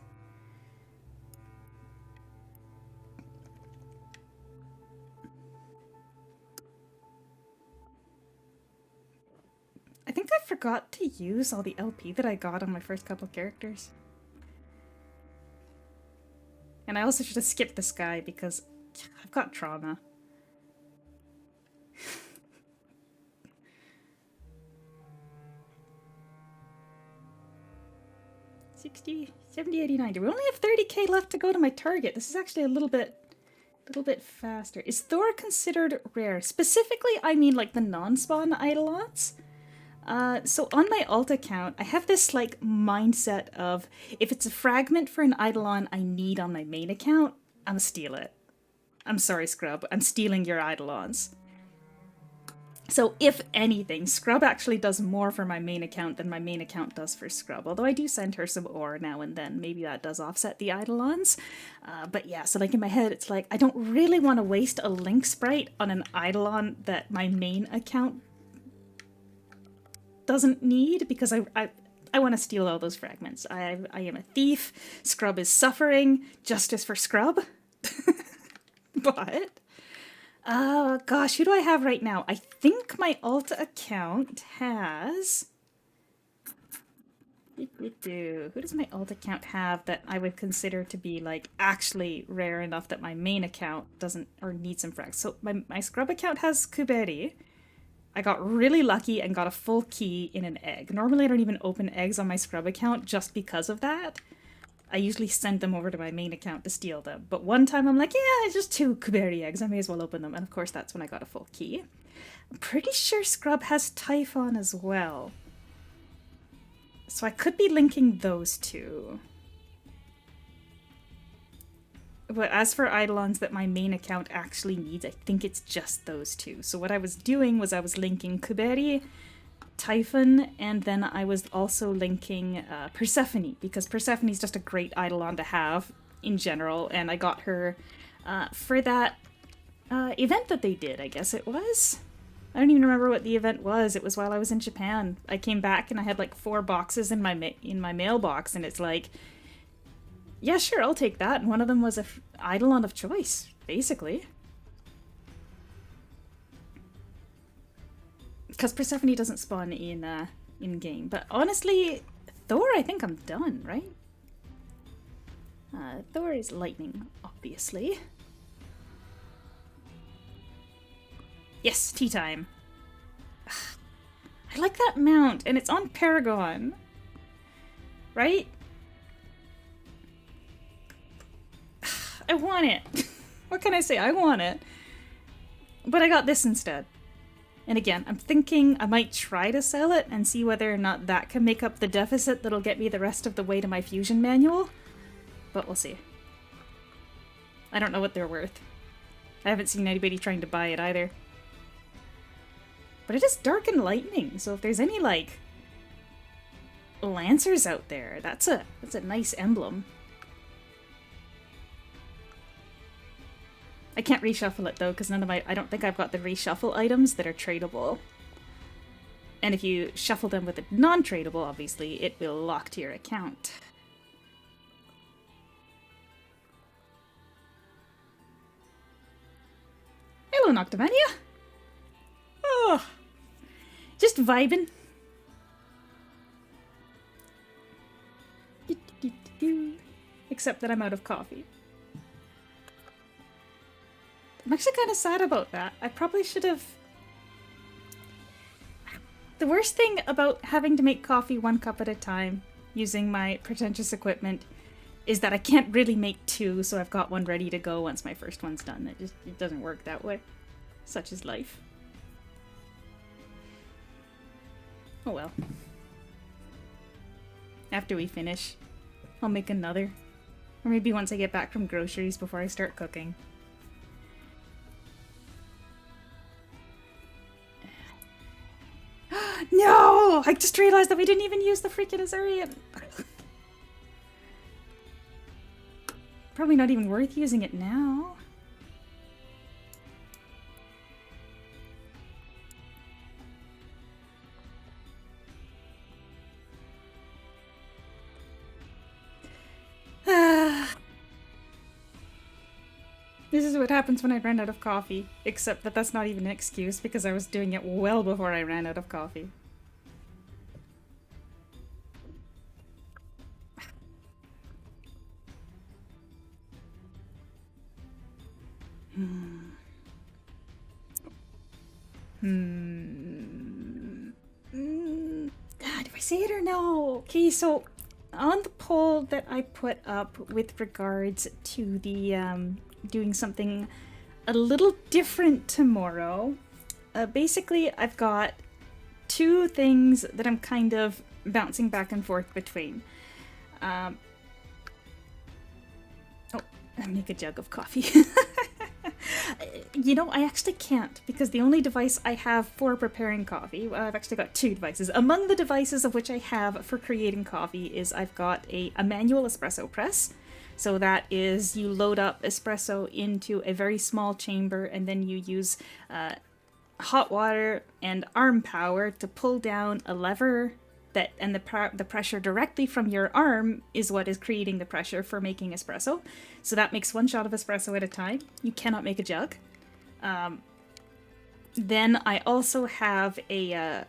Speaker 1: I think I forgot to use all the LP that I got on my first couple characters. And I also should have skipped this guy because I've got trauma. 60, 70, 80, 90. We only have 30k left to go to my target. This is actually a little bit faster. Is Thor considered rare? Specifically, I mean like the non-spawn Eidolons. So on my alt account, I have this like mindset of if it's a fragment for an Eidolon I need on my main account, I'm gonna steal it. I'm sorry, Scrub. I'm stealing your Eidolons. So if anything, Scrub actually does more for my main account than my main account does for Scrub. Although I do send her some ore now and then. Maybe that does offset the Eidolons. But yeah, so like in my head, it's like, I don't really want to waste a Link Sprite on an Eidolon that my main account doesn't need, because I want to steal all those fragments. I am a thief. Scrub is suffering. Justice for Scrub. But... gosh, who do I have right now? I think my alt account has... Who does my alt account have that I would consider to be, like, actually rare enough that my main account doesn't, or needs some frags? So my Scrub account has Kuberi. I got really lucky and got a full key in an egg. Normally I don't even open eggs on my Scrub account just because of that. I usually send them over to my main account to steal them. But one time I'm like, yeah, it's just 2 Kuberi eggs. I may as well open them. And of course, that's when I got a full key. I'm pretty sure Scrub has Typhon as well. So I could be linking those two. But as for Eidolons that my main account actually needs, I think it's just those two. So what I was doing was I was linking Kuberi, Typhon, and then I was also linking Persephone, because Persephone's just a great Eidolon to have in general, and I got her for that event that they did, I guess it was. I don't even remember what the event was. It was while I was in Japan. I came back and I had like 4 boxes in my mailbox, and it's like, yeah, sure, I'll take that. And one of them was a Eidolon of choice, basically. Because Persephone doesn't spawn in game. But honestly, Thor, I think I'm done, right? Thor is lightning, obviously. Yes, tea time. I like that mount, and it's on Paragon. Right? I want it. What can I say? I want it. But I got this instead. And again, I'm thinking I might try to sell it and see whether or not that can make up the deficit that'll get me the rest of the way to my fusion manual. But we'll see. I don't know what they're worth. I haven't seen anybody trying to buy it either. But it is dark and lightning, so if there's any, like, Lancers out there, that's a nice emblem. I can't reshuffle it though, because I don't think I've got the reshuffle items that are tradable. And if you shuffle them with a non-tradable, obviously, it will lock to your account. Hello, Noctomania! Oh, just vibing. Except that I'm out of coffee. I'm actually kind of sad about that. I probably should have... The worst thing about having to make coffee 1 cup at a time, using my pretentious equipment, is that I can't really make 2, so I've got one ready to go once my first one's done. It doesn't work that way. Such is life. Oh well. After we finish, I'll make another. Or maybe once I get back from groceries before I start cooking. No! I just realized that we didn't even use the freaking Azurian. probably not even worth using it now. This is what happens when I ran out of coffee. Except that that's not even an excuse because I was doing it well before I ran out of coffee. God, do I say it or no? Okay, so on the poll that I put up with regards to the doing something a little different tomorrow, basically I've got two things that I'm kind of bouncing back and forth between. Oh, I make a jug of coffee. You know, I actually can't because the only device I have for preparing coffee, well, I've actually got two devices. Among the devices of which I have for creating coffee is I've got a manual espresso press. So that is, you load up espresso into a very small chamber and then you use hot water and arm power to pull down a lever that, and the pressure directly from your arm is what is creating the pressure for making espresso. So that makes one shot of espresso at a time. You cannot make a jug. Then I also have a,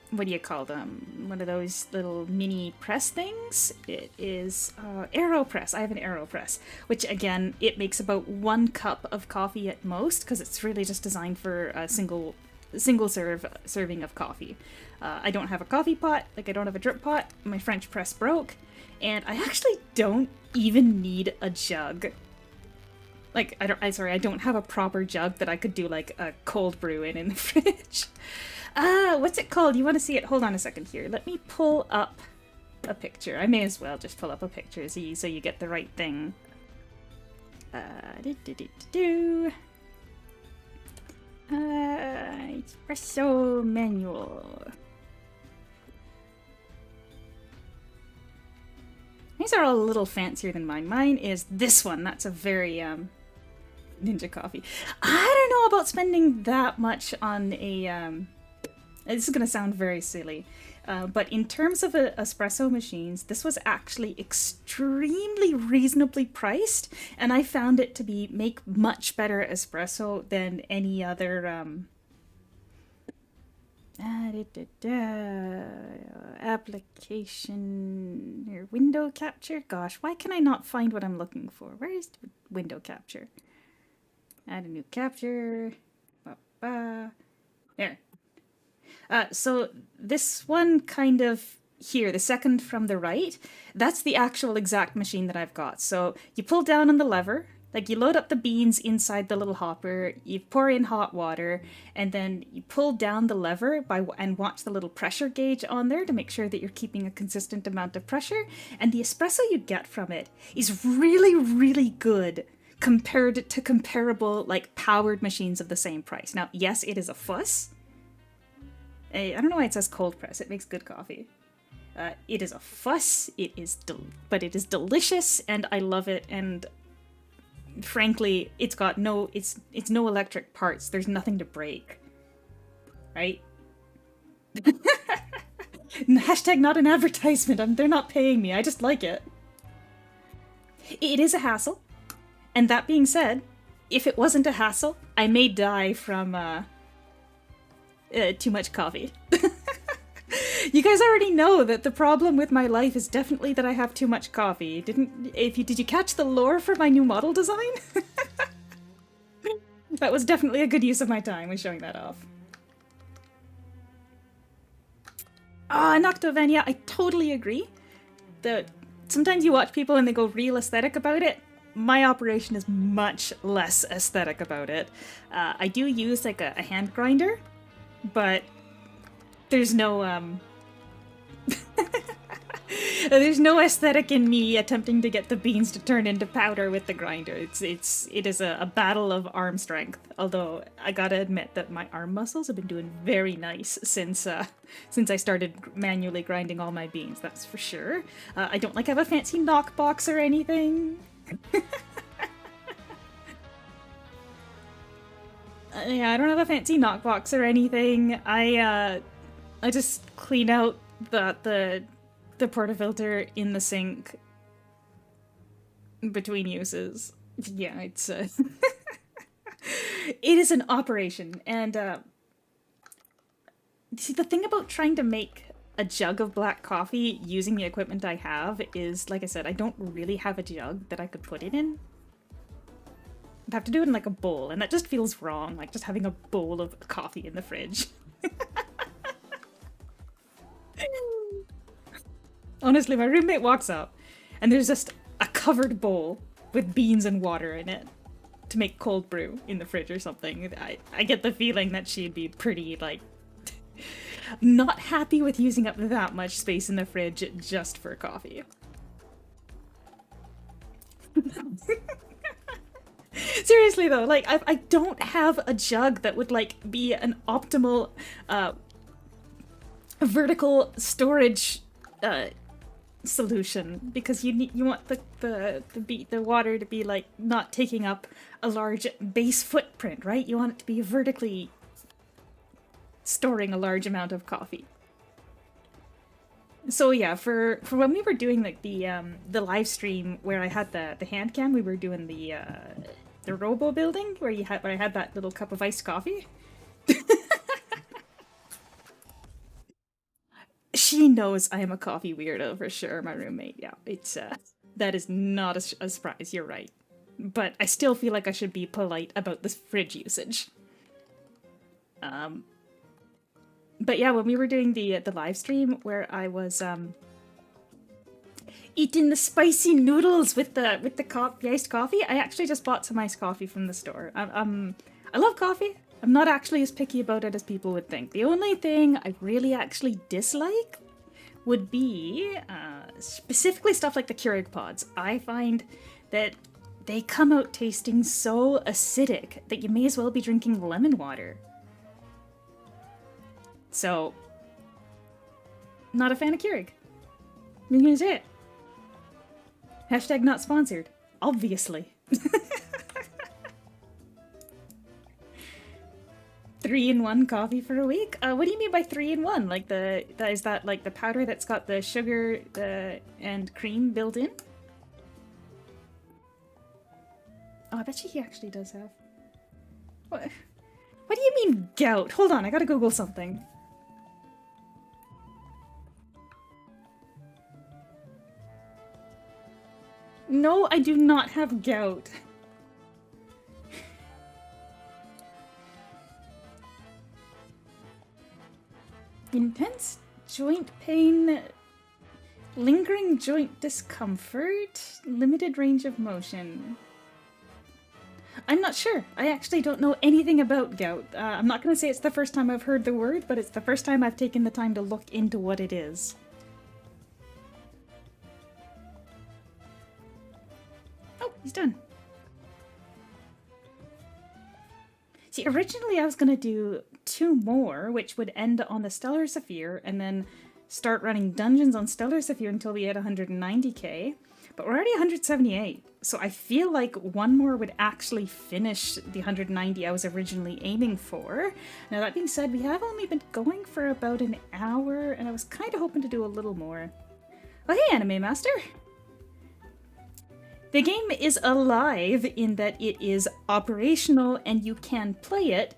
Speaker 1: what do you call them? One of those little mini press things. It is AeroPress. I have an AeroPress, which again, it makes about 1 cup of coffee at most because it's really just designed for a single serving of coffee. I don't have a coffee pot, like I don't have a drip pot. My French press broke, and I actually don't even need a jug. Like, I don't have a proper jug that I could do like a cold brew in the fridge. What's it called? You want to see it? Hold on a second here. Let me pull up a picture. I may as well just pull up a picture so you get the right thing. Espresso manual. These are all a little fancier than mine. Mine is this one. That's a very ninja coffee. I don't know about spending that much on a this is gonna sound very silly, but in terms of espresso machines, this was actually extremely reasonably priced, and I found it to make much better espresso than any other application or window capture. Gosh, why can I not find what I'm looking for? Where is the window capture? Add a new capture. There. So this one kind of here, the second from the right, that's the actual exact machine that I've got. So you pull down on the lever, like you load up the beans inside the little hopper, you pour in hot water, and then you pull down the lever and watch the little pressure gauge on there to make sure that you're keeping a consistent amount of pressure. And the espresso you get from it is really, really good compared to comparable like powered machines of the same price. Now, yes, it is a fuss. I don't know why it says cold press. It makes good coffee. It is a fuss. But it is delicious, and I love it. And frankly, it's no electric parts. There's nothing to break, right? Hashtag not an advertisement. They're not paying me. I just like it. It is a hassle, and that being said, if it wasn't a hassle, I may die from too much coffee. You guys already know that the problem with my life is definitely that I have too much coffee. Did you catch the lore for my new model design? That was definitely a good use of my time, was showing that off. Noctovania, I totally agree. Sometimes you watch people and they go real aesthetic about it. My operation is much less aesthetic about it. I do use like a hand grinder, but there's no there's no aesthetic in me attempting to get the beans to turn into powder with the grinder. It is a battle of arm strength. Although I gotta admit that my arm muscles have been doing very nice since I started manually grinding all my beans. That's for sure. I don't have a fancy knock box or anything. Yeah, I don't have a fancy knockbox or anything. I just clean out the portafilter in the sink between uses. Yeah, it's it is an operation, and see, the thing about trying to make a jug of black coffee using the equipment I have is, like I said, I don't really have a jug that I could put it in. I'd have to do it in like a bowl, and that just feels wrong, like just having a bowl of coffee in the fridge. Honestly, my roommate walks up, and there's just a covered bowl with beans and water in it to make cold brew in the fridge or something. I get the feeling that she'd be pretty, like, not happy with using up that much space in the fridge just for coffee. Seriously though, like, I don't have a jug that would, like, be an optimal vertical storage solution, because you want the water to be, like, not taking up a large base footprint, right? You want it to be vertically storing a large amount of coffee. So yeah, for when we were doing, like, the live stream where I had the hand cam, we were doing the robo building where I had that little cup of iced coffee. She knows I am a coffee weirdo for sure, my roommate. Yeah, it's that is not a surprise, you're right. But I still feel like I should be polite about this fridge usage. But yeah, when we were doing the live stream where I was eating the spicy noodles with the iced coffee, I actually just bought some iced coffee from the store. I love coffee. I'm not actually as picky about it as people would think. The only thing I really actually dislike would be specifically stuff like the Keurig pods. I find that they come out tasting so acidic that you may as well be drinking lemon water. So, not a fan of Keurig. I'm gonna say it. Hashtag not sponsored. Obviously. 3-in-1 coffee for a week? What do you mean by 3-in-1? Like is that like the powder that's got the sugar and cream built in? Oh, I bet you he actually does have. What do you mean gout? Hold on, I gotta Google something. No, I do not have gout. Intense joint pain, lingering joint discomfort, limited range of motion. I'm not sure. I actually don't know anything about gout. I'm not going to say it's the first time I've heard the word, but it's the first time I've taken the time to look into what it is. Oh, he's done. See, originally I was going to do 2 more, which would end on the Stellar Saphir, and then start running dungeons on Stellar Saphir until we hit 190k. But we're already 178, so I feel like 1 more would actually finish the 190 I was originally aiming for. Now, that being said, we have only been going for about an hour, and I was kind of hoping to do a little more. Oh, hey, Anime Master! The game is alive in that it is operational and you can play it,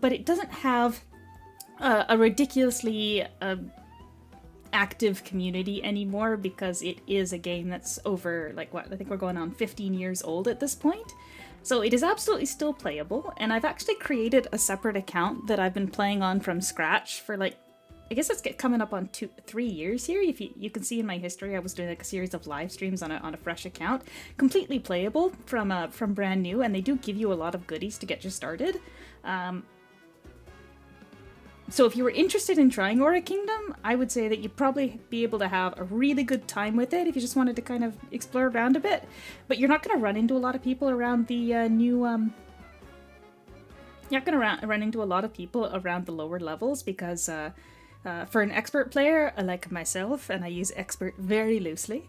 Speaker 1: but it doesn't have a ridiculously active community anymore, because it is a game that's over, like, what, I think we're going on 15 years old at this point. So it is absolutely still playable, and I've actually created a separate account that I've been playing on from scratch for, like, I guess it's coming up on 3 years here. If you can see in my history, I was doing like a series of live streams on a fresh account, completely playable from brand new, and they do give you a lot of goodies to get you started. So if you were interested in trying Aura Kingdom, I would say that you'd probably be able to have a really good time with it if you just wanted to kind of explore around a bit. But you're not going to run into a lot of people around the new... You're not going to run into a lot of people around the lower levels, because... for an expert player, like myself, and I use expert very loosely,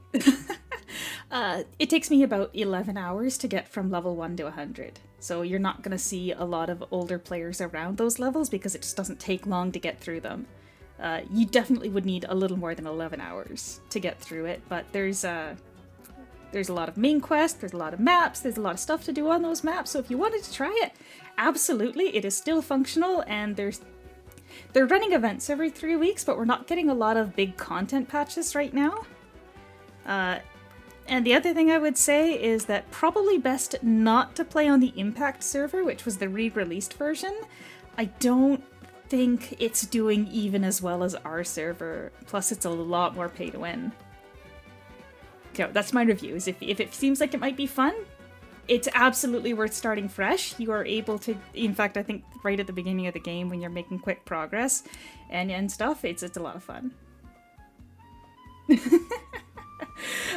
Speaker 1: it takes me about 11 hours to get from level 1 to 100. So you're not going to see a lot of older players around those levels because it just doesn't take long to get through them. You definitely would need a little more than 11 hours to get through it, but there's a lot of main quests, there's a lot of maps, there's a lot of stuff to do on those maps, so if you wanted to try it, absolutely, it is still functional, and they're running events every 3 weeks, but we're not getting a lot of big content patches right now. And the other thing I would say is that probably best not to play on the Impact server, which was the re-released version. I don't think it's doing even as well as our server, plus it's a lot more pay to win. Okay, that's my review. If it seems like it might be fun, it's absolutely worth starting fresh. You are able to, in fact, I think right at the beginning of the game when you're making quick progress and stuff, it's a lot of fun.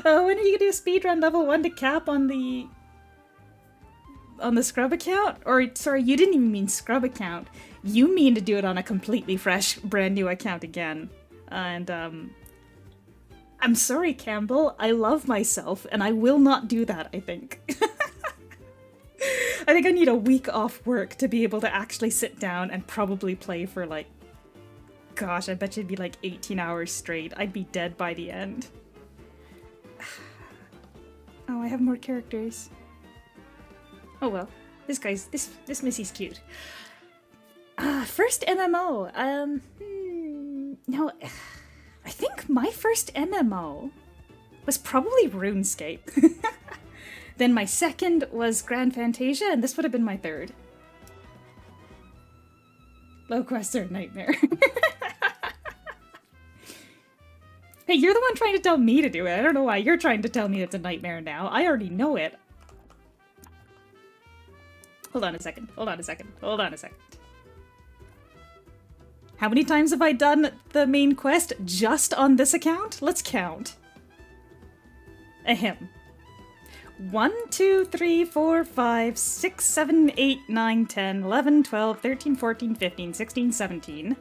Speaker 1: When are you gonna do a speedrun level 1 to cap on the scrub account? Or, sorry, you didn't even mean scrub account. You mean to do it on a completely fresh, brand new account again. And, I'm sorry, Campbell. I love myself, and I will not do that, I think. I think I need a week off work to be able to actually sit down and probably play for, like, gosh, I bet you'd be like 18 hours straight. I'd be dead by the end. Oh, I have more characters. Oh well. This Missy's cute. First MMO. No, I think my first MMO was probably RuneScape. Then my second was Grand Fantasia, and this would have been my third. Low quests are a nightmare. Hey, you're the one trying to tell me to do it. I don't know why you're trying to tell me it's a nightmare now. I already know it. Hold on a second. How many times have I done the main quest just on this account? Let's count. Ahem. 1, 2, 3, 4, 5, 6, 7, 8, 9, 10, 11, 12, 13, 14, 15, 16, 17,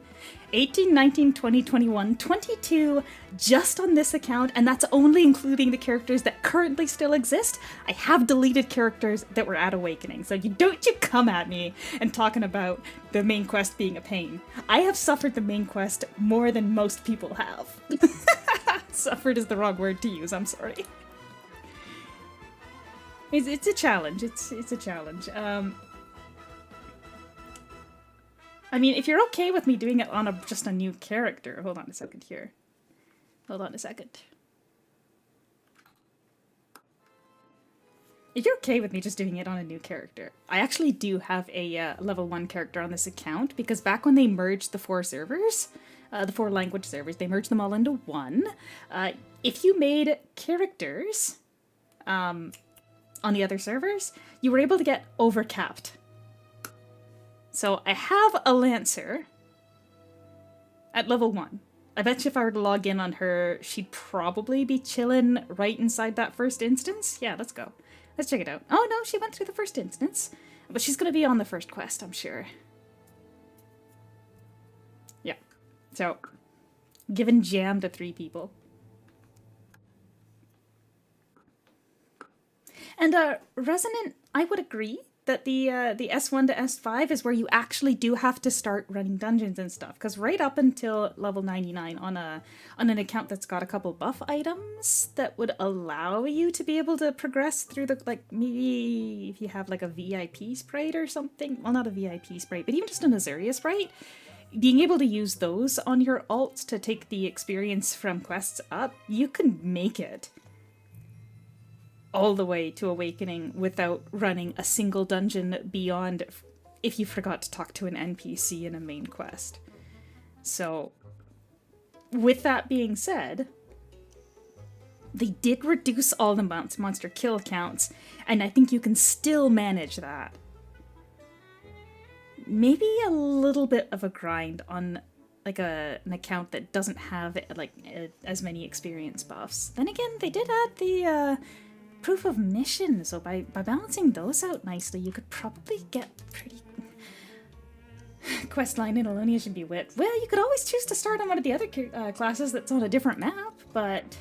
Speaker 1: 18, 19, 20, 21, 22 just on this account, and that's only including the characters that currently still exist. I have deleted characters that were at Awakening, so don't you come at me and talking about the main quest being a pain. I have suffered the main quest more than most people have. Suffered is the wrong word to use, I'm sorry. It's a challenge. It's a challenge. I mean, if you're okay with me doing it on just a new character, hold on a second here. Hold on a second. If you're okay with me just doing it on a new character, I actually do have a level 1 character on this account, because back when they merged the 4 servers, the 4 language servers, they merged them all into one. If you made characters, on the other servers, you were able to get overcapped. So I have a Lancer at level 1. I bet you if I were to log in on her, she'd probably be chilling right inside that first instance. Yeah, let's go. Let's check it out. Oh no, she went through the first instance. But she's gonna be on the first quest, I'm sure. Yeah. So, giving jam to 3 people. And Resonant, I would agree that the S1 to S5 is where you actually do have to start running dungeons and stuff. Because right up until level 99 on an account that's got a couple buff items that would allow you to be able to progress through the, like, maybe if you have like a VIP sprite or something. Well, not a VIP sprite, but even just an Azuria sprite. Being able to use those on your alts to take the experience from quests up, you can make it all the way to Awakening without running a single dungeon beyond if you forgot to talk to an NPC in a main quest. So, with that being said, they did reduce all the monster kill counts, and I think you can still manage that. Maybe a little bit of a grind on like an account that doesn't have like as many experience buffs. Then again, they did add the proof of mission, so by balancing those out nicely, you could probably get pretty... Questline in Alonia should be wit. Well, you could always choose to start on one of the other classes that's on a different map, but...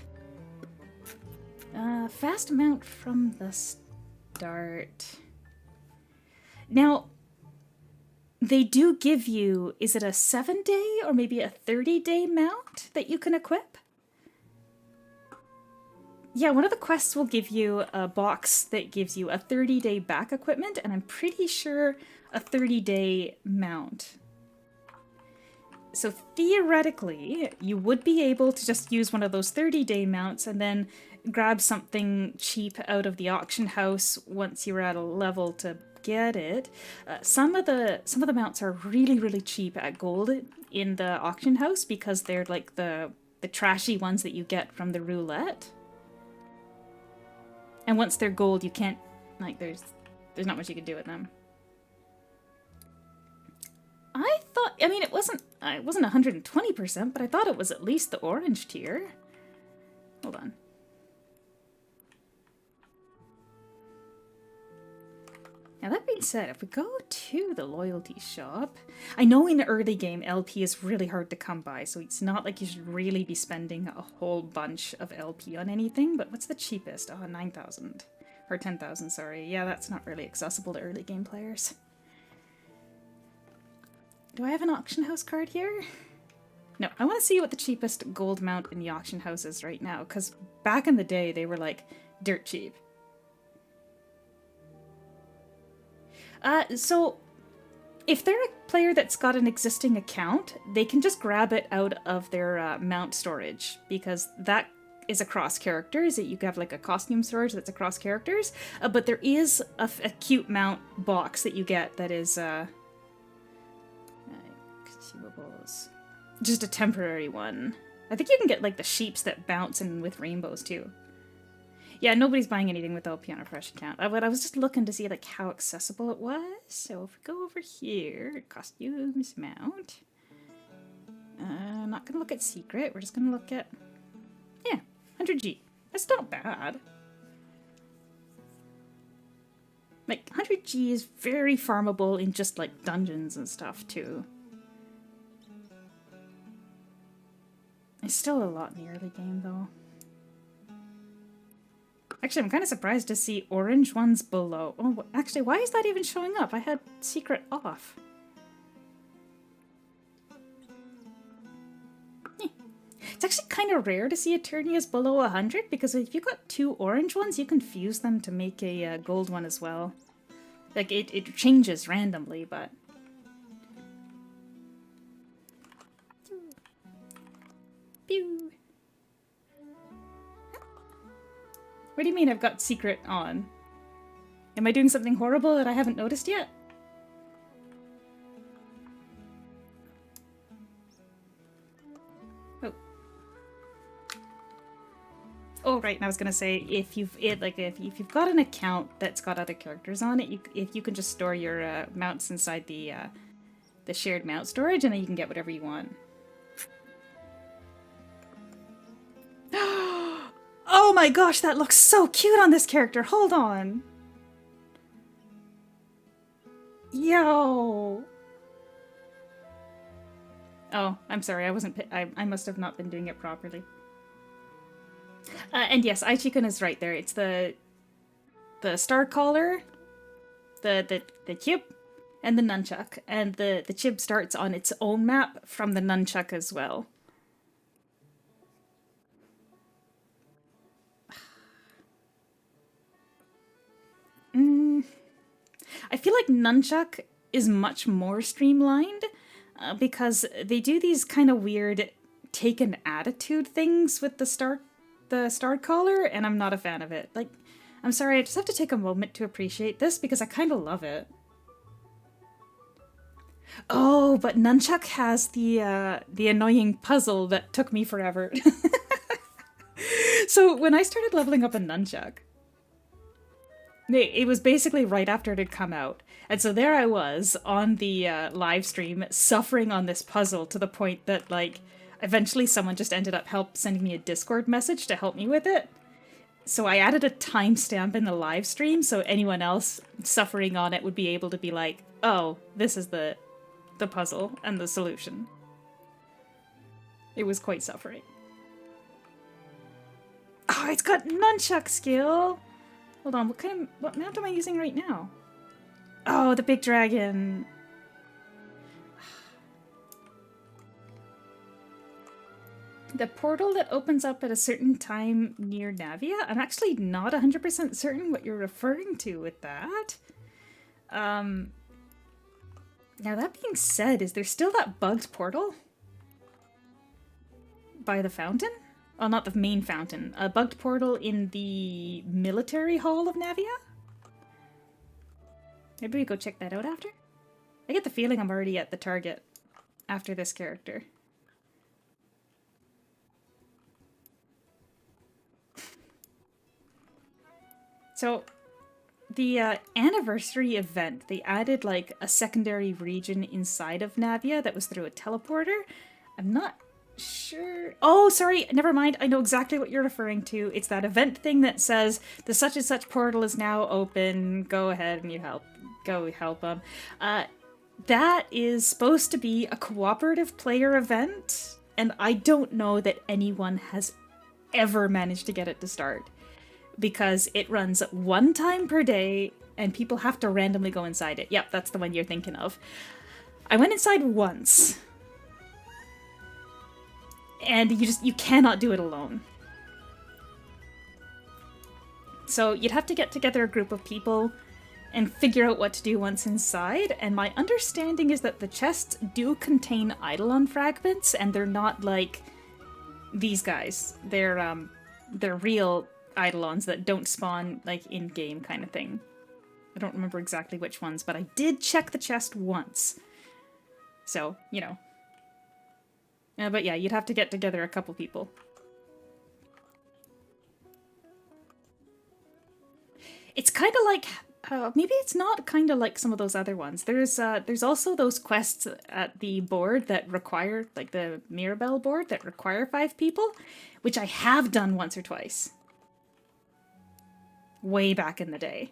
Speaker 1: fast mount from the start... Now, they do give you, is it a 7-day or maybe a 30-day mount that you can equip? Yeah, one of the quests will give you a box that gives you a 30-day back equipment, and I'm pretty sure a 30-day mount. So theoretically, you would be able to just use one of those 30-day mounts and then grab something cheap out of the auction house once you're at a level to get it. Some of the mounts are really cheap at gold in the auction house because they're like the trashy ones that you get from the roulette. And once they're gold, you can't, like, there's not much you can do with them. I mean, it wasn't 120%, but I thought it was at least the orange tier. Hold on. Now, that being said, if we go to the loyalty shop, I know in the early game, LP is really hard to come by, so it's not like you should really be spending a whole bunch of LP on anything, but what's the cheapest? Oh, 9,000. Or 10,000, sorry. Yeah, that's not really accessible to early game players. Do I have an auction house card here? No, I want to see what the cheapest gold mount in the auction house is right now, because back in the day, they were like dirt cheap. So if they're a player that's got an existing account, they can just grab it out of their mount storage, because that is across characters. You can have like a costume storage that's across characters, but there is a cute mount box that you get that is consumables. Just a temporary one. I think you can get like the sheeps that bounce and with rainbows too. Yeah, nobody's buying anything with LP on a fresh account. But I was just looking to see like how accessible it was. So if we go over here, costumes, mount. Not gonna look at secret. We're just gonna look at, yeah, 100G. That's not bad. Like 100G is very farmable in just like dungeons and stuff too. It's still a lot in the early game though. Actually, I'm kind of surprised to see orange ones below. Oh, actually, why is that even showing up? I had secret off. It's actually kind of rare to see Eternias below 100, because if you've got 2 orange ones, you can fuse them to make a gold one as well. Like, it changes randomly, but... Pew! What do you mean I've got secret on? Am I doing something horrible that I haven't noticed yet? Oh. Oh, right. And I was gonna say, if you've got an account that's got other characters on it, if you can just store your mounts inside the shared mount storage, and then you can get whatever you want. Oh my gosh, that looks so cute on this character. Hold on. Yo. Oh, I'm sorry. I must have not been doing it properly. And yes, Aichi-kun is right there. It's the star collar, the chib, and the nunchuck. And the chib starts on its own map from the nunchuck as well. I feel like nunchuck is much more streamlined because they do these kind of weird taken attitude things with the star collar, and I'm not a fan of it. Like, I'm sorry, I just have to take a moment to appreciate this because I kind of love it. Oh, but nunchuck has the annoying puzzle that took me forever. So when I started leveling up a nunchuck, it was basically right after it had come out. And so there I was on the live stream suffering on this puzzle to the point that, like, eventually someone just ended up sending me a Discord message to help me with it. So I added a timestamp in the live stream so anyone else suffering on it would be able to be like, oh, this is the puzzle and the solution. It was quite suffering. Oh, it's got nunchuck skill! Hold on, what mount am I using right now? Oh, the big dragon. The portal that opens up at a certain time near Navia? I'm actually not 100% certain what you're referring to with that. Now that being said, is there still that bugged portal? By the fountain? Oh, not the main fountain. A bugged portal in the military hall of Navia? Maybe we go check that out after? I get the feeling I'm already at the target after this character. So, the anniversary event, they added like a secondary region inside of Navia that was through a teleporter. I'm not sure. Oh, sorry, never mind. I know exactly what you're referring to. It's that event thing that says the such and such portal is now open. Go ahead and go help them. That is supposed to be a cooperative player event, and I don't know that anyone has ever managed to get it to start. Because it runs one time per day, and people have to randomly go inside it. Yep, that's the one you're thinking of. I went inside once. And you cannot do it alone. So you'd have to get together a group of people and figure out what to do once inside, and my understanding is that the chests do contain Eidolon fragments, and they're not like these guys. They're real Eidolons that don't spawn like in-game kind of thing. I don't remember exactly which ones, but I did check the chest once. So, you know. But yeah, you'd have to get together a couple people. It's kind of like... maybe it's not kind of like some of those other ones. There's also those quests at the board that require, like the Mirabelle board, that require 5 people, which I have done once or twice. Way back in the day.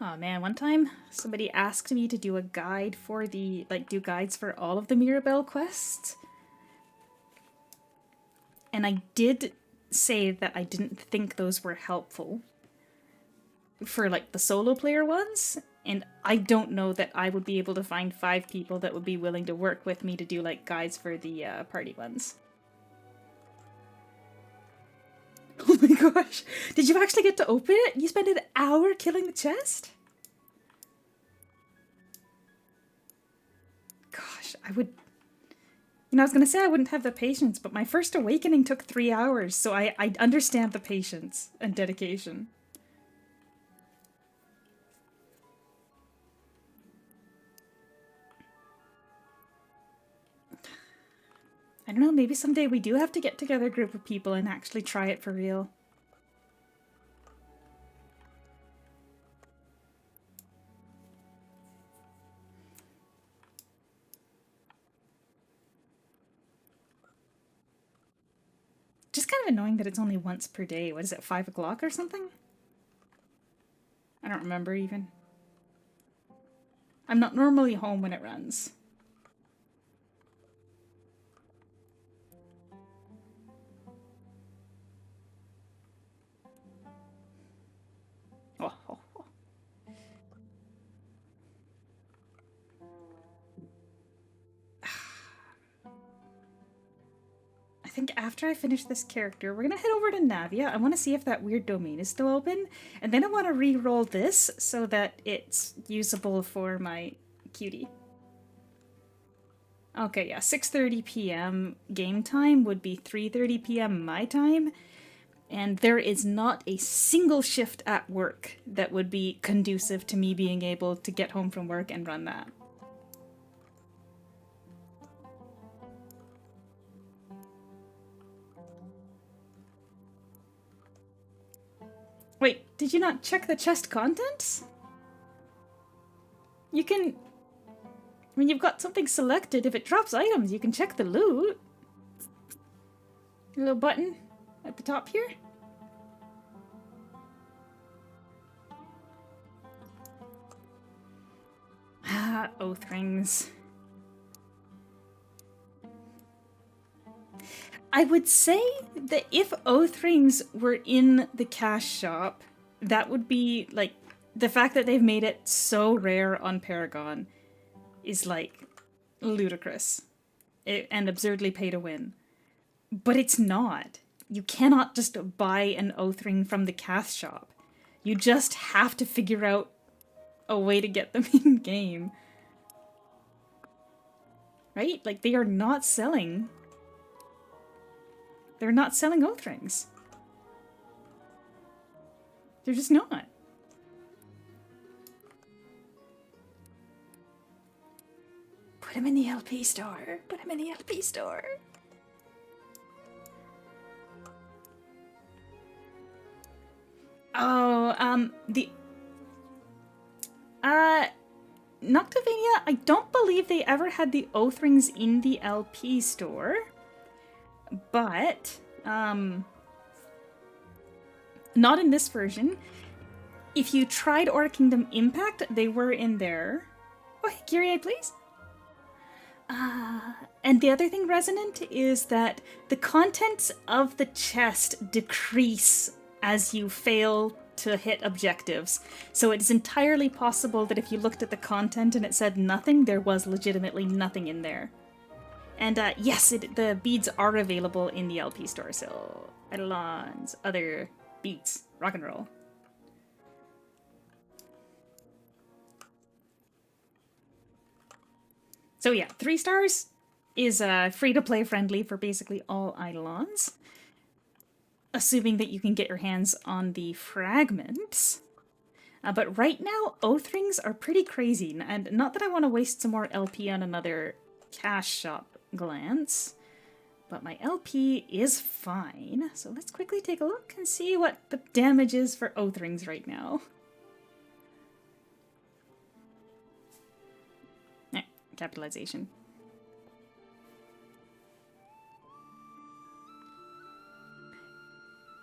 Speaker 1: Oh man, one time somebody asked me to do a guide for the, do guides for all of the Mirabelle quests. And I did say that I didn't think those were helpful for like the solo player ones, and I don't know that I would be able to find 5 people that would be willing to work with me to do like guides for the party ones. Oh my gosh, did you actually get to open it? You spent an hour killing the chest? Gosh, I would... You know, I was going to say I wouldn't have the patience, but my first awakening took 3 hours, so I understand the patience and dedication. I don't know, maybe someday we do have to get together a group of people and actually try it for real. Just kind of annoying that it's only once per day. What is it, 5 o'clock or something? I don't remember even. I'm not normally home when it runs. Oh, oh, oh. I think after I finish this character, we're gonna head over to Navia. I want to see if that weird domain is still open, and then I want to re-roll this so that it's usable for my cutie. Okay, yeah, 6:30 p.m. game time would be 3:30 p.m. my time, and there is not a single shift at work that would be conducive to me being able to get home from work and run that. Wait, did you not check the chest contents? You can... When you've got something selected, if it drops items, you can check the loot. A little button at the top here. Ah, oath rings. I would say that if oath rings were in the cash shop, that would be, like, the fact that they've made it so rare on Paragon is, like, ludicrous and absurdly pay to win. But it's not. You cannot just buy an oath ring from the Cath shop. You just have to figure out a way to get them in game. Right? Like, they are not selling. They're not selling oath rings. They're just not. Put him in the LP store. Put him in the LP store. Oh, Noctavania, I don't believe they ever had the oath rings in the LP store. But, not in this version. If you tried Aura Kingdom Impact, they were in there. Oh, hey, Kyrie, please. And the other thing, Resonant, is that the contents of the chest decrease as you fail to hit objectives. So it is entirely possible that if you looked at the content and it said nothing, there was legitimately nothing in there. And yes, the beads are available in the LP store, so Eidolons, other beats, rock and roll. So yeah, 3 stars is free-to-play friendly for basically all Eidolons. Assuming that you can get your hands on the fragments. But right now, oath rings are pretty crazy, and not that I want to waste some more LP on another cash shop glance, but my LP is fine. So let's quickly take a look and see what the damage is for oath rings right now. Capitalization.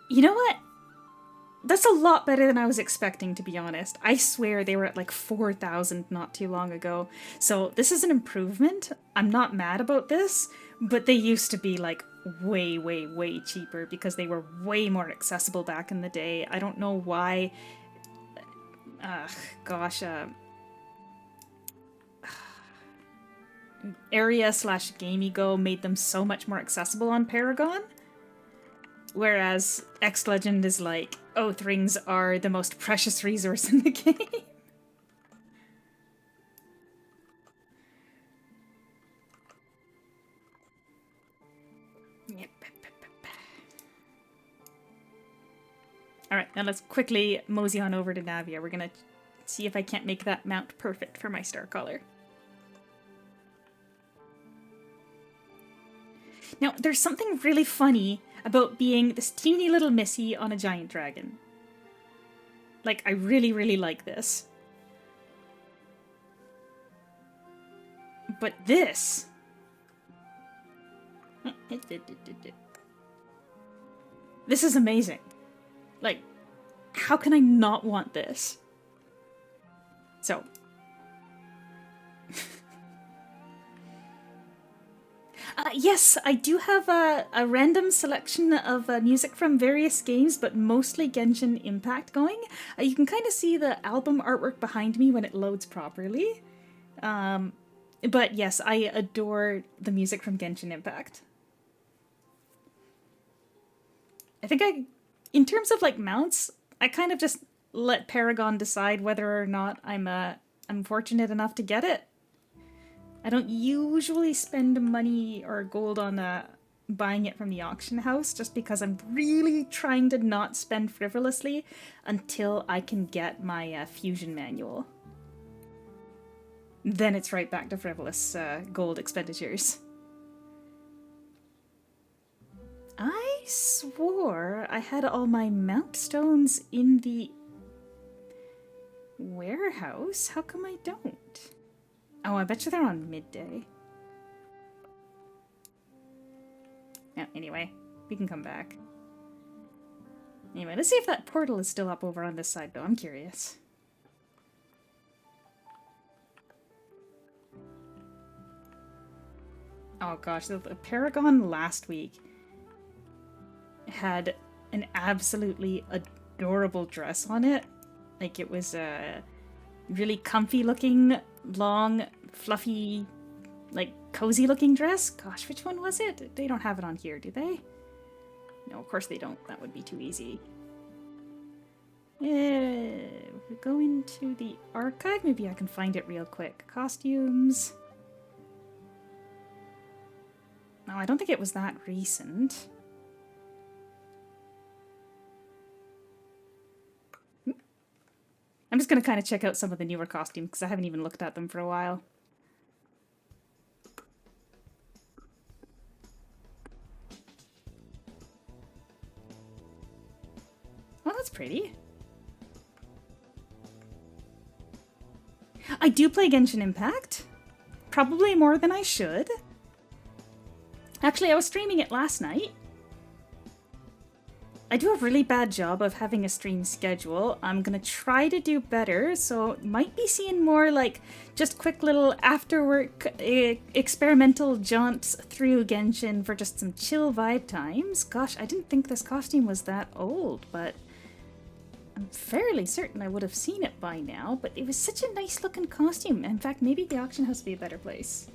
Speaker 1: You know what? That's a lot better than I was expecting, to be honest. I swear they were at like 4,000 not too long ago. So this is an improvement. I'm not mad about this, but they used to be like way, way, way cheaper because they were way more accessible back in the day. I don't know why. Area/GameEgo made them so much more accessible on Paragon. Whereas X-Legend is like, oath rings are the most precious resource in the game. Yep. Alright, now let's quickly mosey on over to Navia. We're gonna see if I can't make that mount perfect for my star color. Now, there's something really funny about being this teeny little Missy on a giant dragon. Like, I really, really like this. But this... This is amazing. Like, how can I not want this? So... yes, I do have a random selection of music from various games, but mostly Genshin Impact going. You can kind of see the album artwork behind me when it loads properly. But yes, I adore the music from Genshin Impact. I think in terms of like mounts, I kind of just let Paragon decide whether or not I'm fortunate enough to get it. I don't usually spend money or gold on buying it from the auction house just because I'm really trying to not spend frivolously until I can get my fusion manual. Then it's right back to frivolous gold expenditures. I swore I had all my mount stones in the warehouse. How come I don't? Oh, I bet you they're on midday. Yeah, anyway, we can come back. Anyway, let's see if that portal is still up over on this side, though. I'm curious. Oh gosh, the Paragon last week had an absolutely adorable dress on it. Like, it was a really comfy looking, long, fluffy, like, cozy looking dress. Gosh, which one was it? They don't have it on here, do they? No, of course they don't. That would be too easy. We're going to the archive. Maybe I can find it real quick. Costumes. No, I don't think it was that recent. I'm just going to kind of check out some of the newer costumes because I haven't even looked at them for a while. Oh, that's pretty. I do play Genshin Impact. Probably more than I should. Actually, I was streaming it last night. I do a really bad job of having a stream schedule. I'm gonna try to do better, so might be seeing more like just quick little after-work experimental jaunts through Genshin for just some chill vibe times. Gosh, I didn't think this costume was that old, but I'm fairly certain I would have seen it by now, but it was such a nice looking costume. In fact, maybe the auction house would be a better place.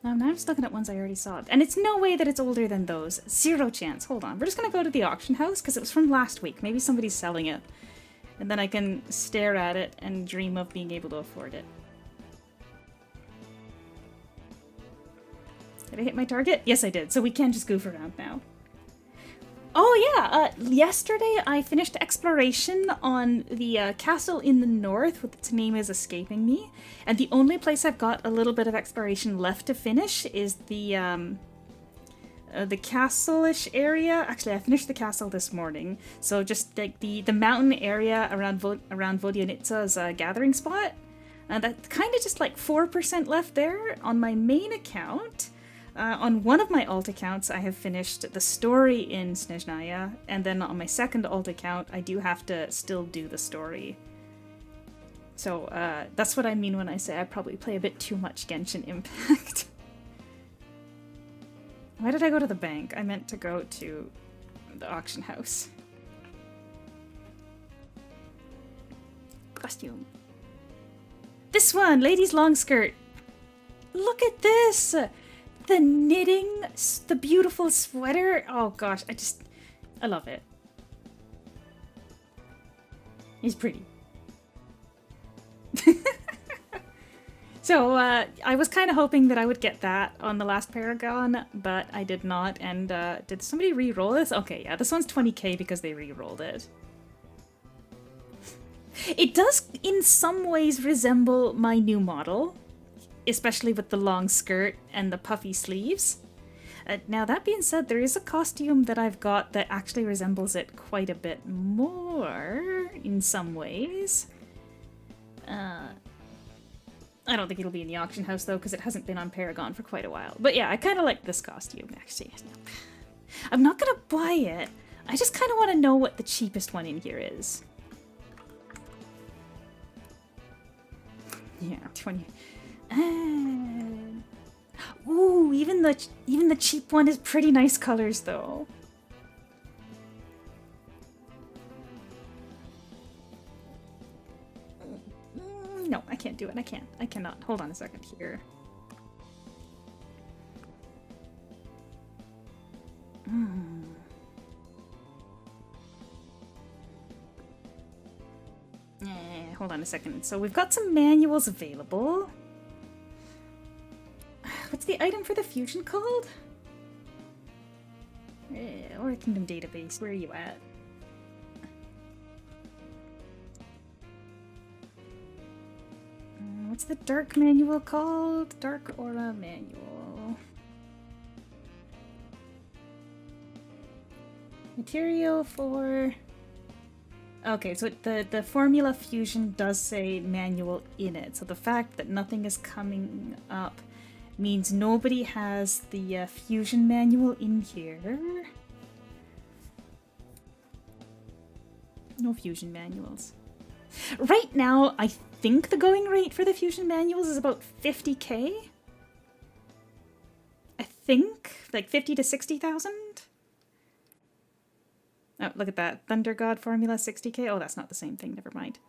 Speaker 1: Now I'm just looking at ones I already saw. And it's no way that it's older than those. Zero chance. Hold on. We're just going to go to the auction house because it was from last week. Maybe somebody's selling it. And then I can stare at it and dream of being able to afford it. Did I hit my target? Yes, I did. So we can just goof around now. Oh yeah, yesterday I finished exploration on the castle in the north, with its name is escaping me, and the only place I've got a little bit of exploration left to finish is the castle-ish area. Actually, I finished the castle this morning, so just like the mountain area around Vodyanitsa's gathering spot, and that's kind of just like 4% left there on my main account. On one of my alt accounts, I have finished the story in Snezhnaya, and then on my second alt account, I do have to still do the story. So that's what I mean when I say I probably play a bit too much Genshin Impact. Why did I go to the bank? I meant to go to the auction house. Costume. This one! Lady's long skirt! Look at this! The knitting, the beautiful sweater. Oh gosh, I love it. It's pretty. So I was kind of hoping that I would get that on the last Paragon, but I did not. And did somebody re-roll this? Okay, yeah, this one's 20k because they re-rolled it. It does in some ways resemble my new model, especially with the long skirt and the puffy sleeves. Now, that being said, there is a costume that I've got that actually resembles it quite a bit more in some ways. I don't think it'll be in the auction house, though, because it hasn't been on Paragon for quite a while. But yeah, I kind of like this costume, actually. I'm not going to buy it. I just kind of want to know what the cheapest one in here is. Yeah, 20... Ooh, even the cheap one is pretty nice colors, though. No, I can't do it. I cannot. Hold on a second here. Hold on a second. So we've got some manuals available. What's the item for the fusion called? Or Kingdom Database. Where are you at? What's the dark manual called? Dark Aura Manual. Material for... Okay, so the Formula Fusion does say manual in it, so the fact that nothing is coming up means nobody has the Fusion manual in here. No Fusion manuals. Right now, I think the going rate for the Fusion manuals is about 50k. think like 50 to 60,000. Oh, look at that. Thunder God formula 60k. Oh, that's not the same thing. Never mind.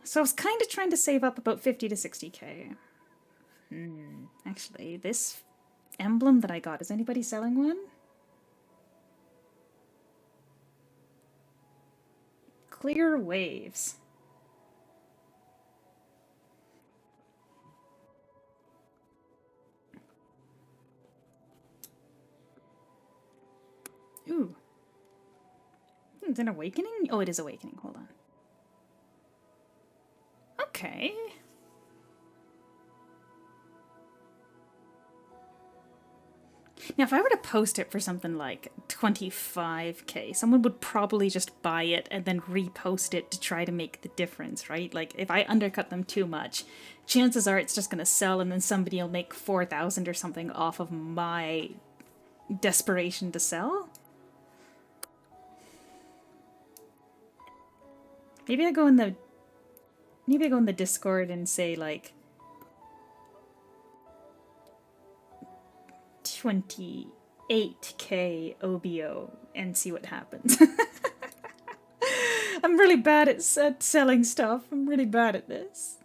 Speaker 1: So I was kind of trying to save up about 50 to 60k. Actually, this emblem that I got, is anybody selling one? Clear waves. Ooh. It's an awakening? Oh, it is awakening. Hold on. Okay. Now, if I were to post it for something like 25k, someone would probably just buy it and then repost it to try to make the difference, right? Like, if I undercut them too much, chances are it's just going to sell and then somebody will make 4,000 or something off of my desperation to sell. Maybe I go in the Discord and say like 28k OBO and see what happens. I'm really bad at selling stuff. I'm really bad at this.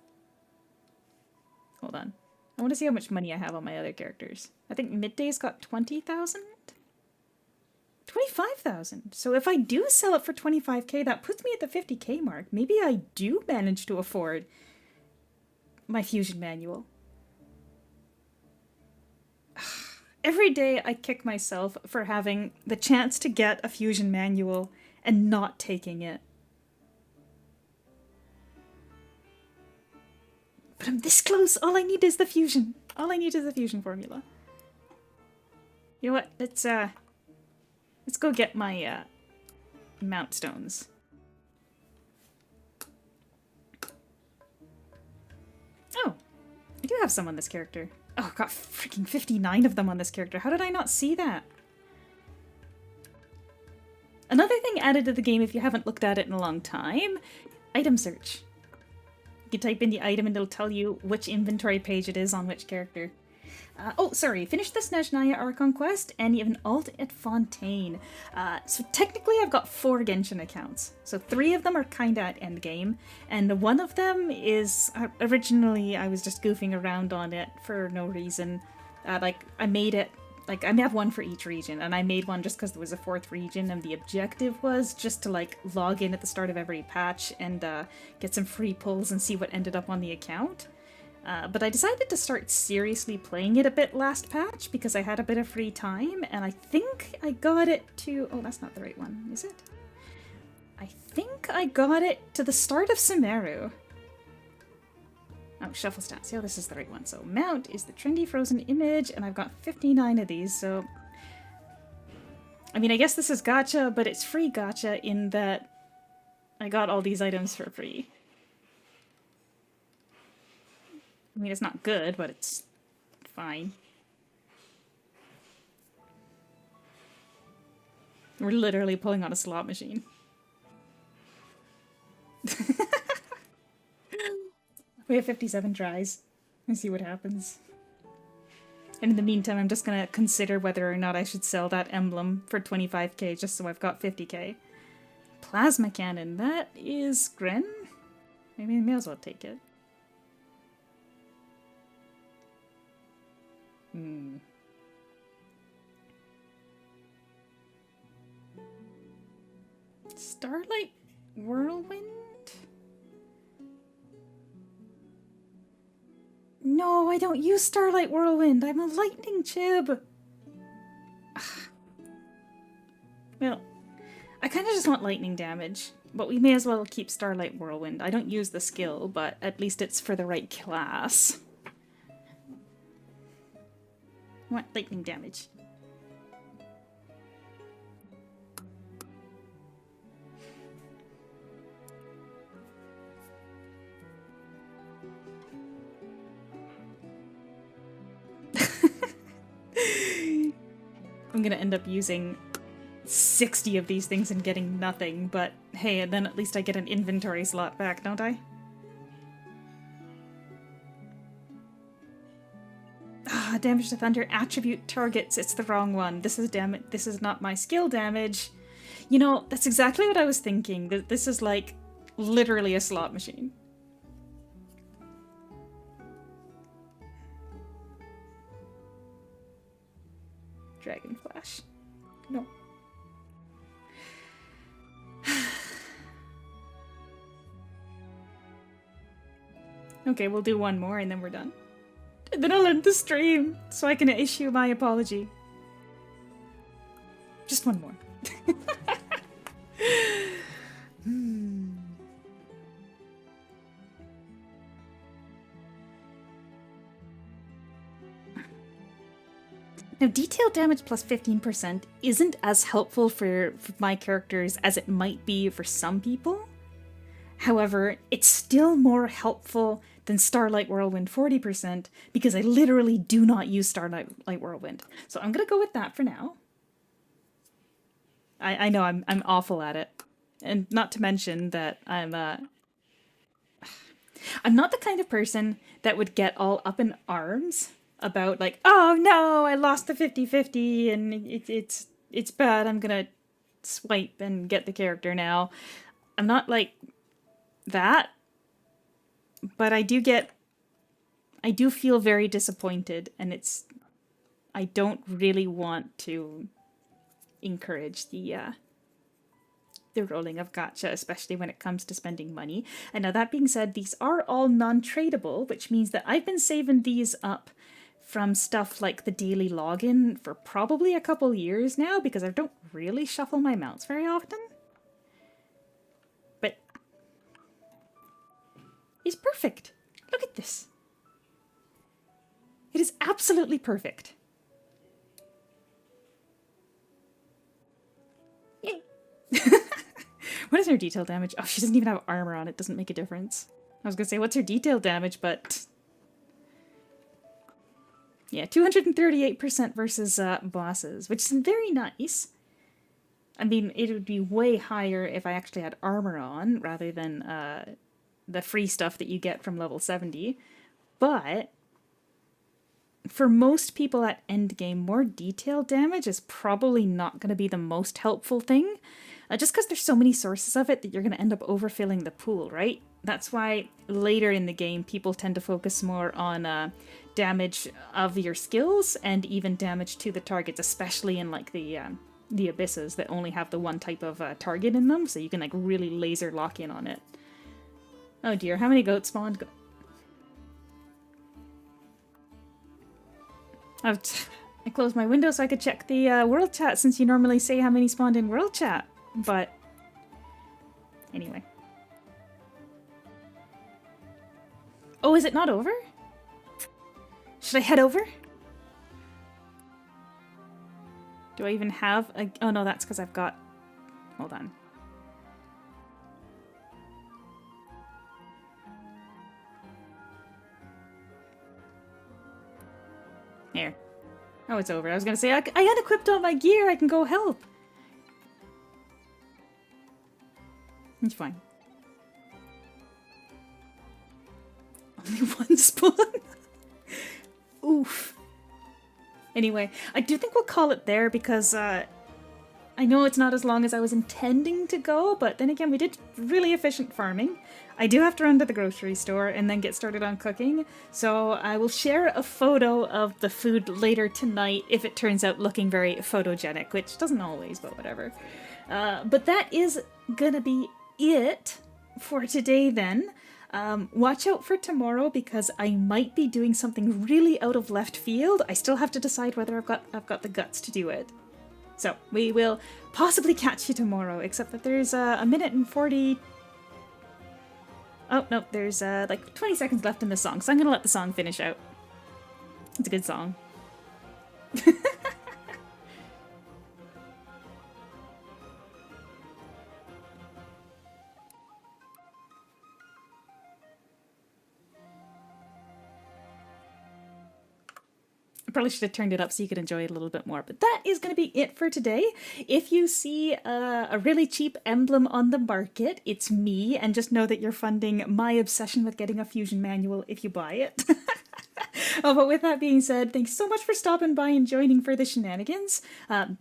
Speaker 1: Hold on. I want to see how much money I have on my other characters. I think Midday's got 20,000? 25,000. So if I do sell it for 25k, that puts me at the 50k mark. Maybe I do manage to afford my fusion manual. Every day I kick myself for having the chance to get a fusion manual and not taking it. But I'm this close. All I need is the fusion. All I need is the fusion formula. You know what? Let's go get my mount stones. Oh, I do have some on this character. Oh, I've got freaking 59 of them on this character. How did I not see that? Another thing added to the game, if you haven't looked at it in a long time, item search. You can type in the item and it'll tell you which inventory page it is on which character. Oh, sorry, finished the Snezhnaya Archon quest, and you have an alt at Fontaine. So technically I've got 4 Genshin accounts. So 3 of them are kinda at endgame, and one of them is, originally I was just goofing around on it for no reason. Like, I made it, like, I have one for each region, and I made one just because there was a 4th region, and the objective was just to, like, log in at the start of every patch and get some free pulls and see what ended up on the account. But I decided to start seriously playing it a bit last patch because I had a bit of free time, and I think I got it to... Oh, that's not the right one, is it? I think I got it to the start of Sumeru. Oh, shuffle stats. Yeah, this is the right one. So mount is the trendy frozen image, and I've got 59 of these, so... I mean, I guess this is gacha, but it's free gacha in that I got all these items for free. I mean, it's not good, but it's fine. We're literally pulling on a slot machine. We have 57 tries. And see what happens. And in the meantime, I'm just gonna consider whether or not I should sell that emblem for 25k just so I've got 50k. Plasma cannon, that is Gren? Maybe I may as well take it. Starlight Whirlwind? No, I don't use Starlight Whirlwind. I'm a lightning chib. Well, I kind of just want lightning damage, but we may as well keep Starlight Whirlwind. I don't use the skill, but at least it's for the right class. I want lightning damage. I'm gonna end up using 60 of these things and getting nothing, but hey, and then at least I get an inventory slot back, don't I? Ah, damage to thunder attribute targets. It's the wrong one. This is damage. This is not my skill damage. You know, that's exactly what I was thinking. This is like literally a slot machine. Dragon Flash. No. Okay, we'll do one more and then we're done. And then I'll end the stream so I can issue my apology. Just one more. Now, detail damage plus 15% isn't as helpful for my characters as it might be for some people. However, it's still more helpful than Starlight Whirlwind 40% because I literally do not use Starlight Whirlwind. So I'm gonna go with that for now. I know I'm awful at it. And not to mention that I'm not the kind of person that would get all up in arms about like, oh no, I lost the 50-50 and it's bad, I'm gonna swipe and get the character now. I'm not like that, but I do feel very disappointed, and I don't really want to encourage the rolling of gacha, especially when it comes to spending money. And now that being said, these are all non-tradable, which means that I've been saving these up from stuff like the daily login for probably a couple years now, because I don't really shuffle my mounts very often. But it's perfect. Look at this. It is absolutely perfect. Yay. What is her detail damage? Oh, she doesn't even have armor on. It doesn't make a difference. I was gonna say, what's her detail damage, but yeah, 238% versus bosses, which is very nice. I mean, it would be way higher if I actually had armor on, rather than the free stuff that you get from level 70. But for most people at endgame, more detail damage is probably not going to be the most helpful thing. Just because there's so many sources of it that you're going to end up overfilling the pool, right? That's why later in the game, people tend to focus more on damage of your skills and even damage to the targets, especially in like the abysses that only have the one type of target in them, so you can like really laser lock in on it. Oh dear, how many goats spawned? I closed my window so I could check the world chat, since you normally say how many spawned in world chat. But anyway. Oh, is it not over? Should I head over? Do I even have a... Oh no, that's because I've got... Hold on. Here. Oh, it's over. I was gonna say, I unequipped all my gear, I can go help. It's fine. Only one spawn? Oof. Anyway, I do think we'll call it there, because I know it's not as long as I was intending to go, but then again, we did really efficient farming. I do have to run to the grocery store and then get started on cooking, so I will share a photo of the food later tonight if it turns out looking very photogenic, which doesn't always, but whatever. But that is gonna be it for today then. Watch out for tomorrow, because I might be doing something really out of left field. I still have to decide whether I've got the guts to do it. So we will possibly catch you tomorrow, except that there's a minute and 40... Oh, no, there's like 20 seconds left in the song, so I'm gonna let the song finish out. It's a good song. Probably should have turned it up so you could enjoy it a little bit more. But that is going to be it for today. If you see a really cheap emblem on the market, it's me. And just know that you're funding my obsession with getting a fusion manual if you buy it. Oh, but with that being said, thanks so much for stopping by and joining for the shenanigans.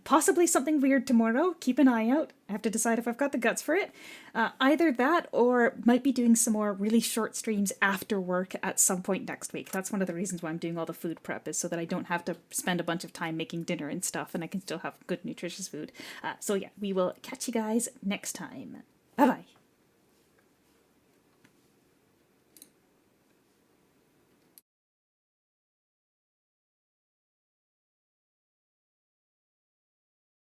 Speaker 1: Possibly something weird tomorrow. Keep an eye out. I have to decide if I've got the guts for it. Either that or might be doing some more really short streams after work at some point next week. That's one of the reasons why I'm doing all the food prep, is so that I don't have to spend a bunch of time making dinner and stuff and I can still have good nutritious food. So yeah, we will catch you guys next time. Bye bye.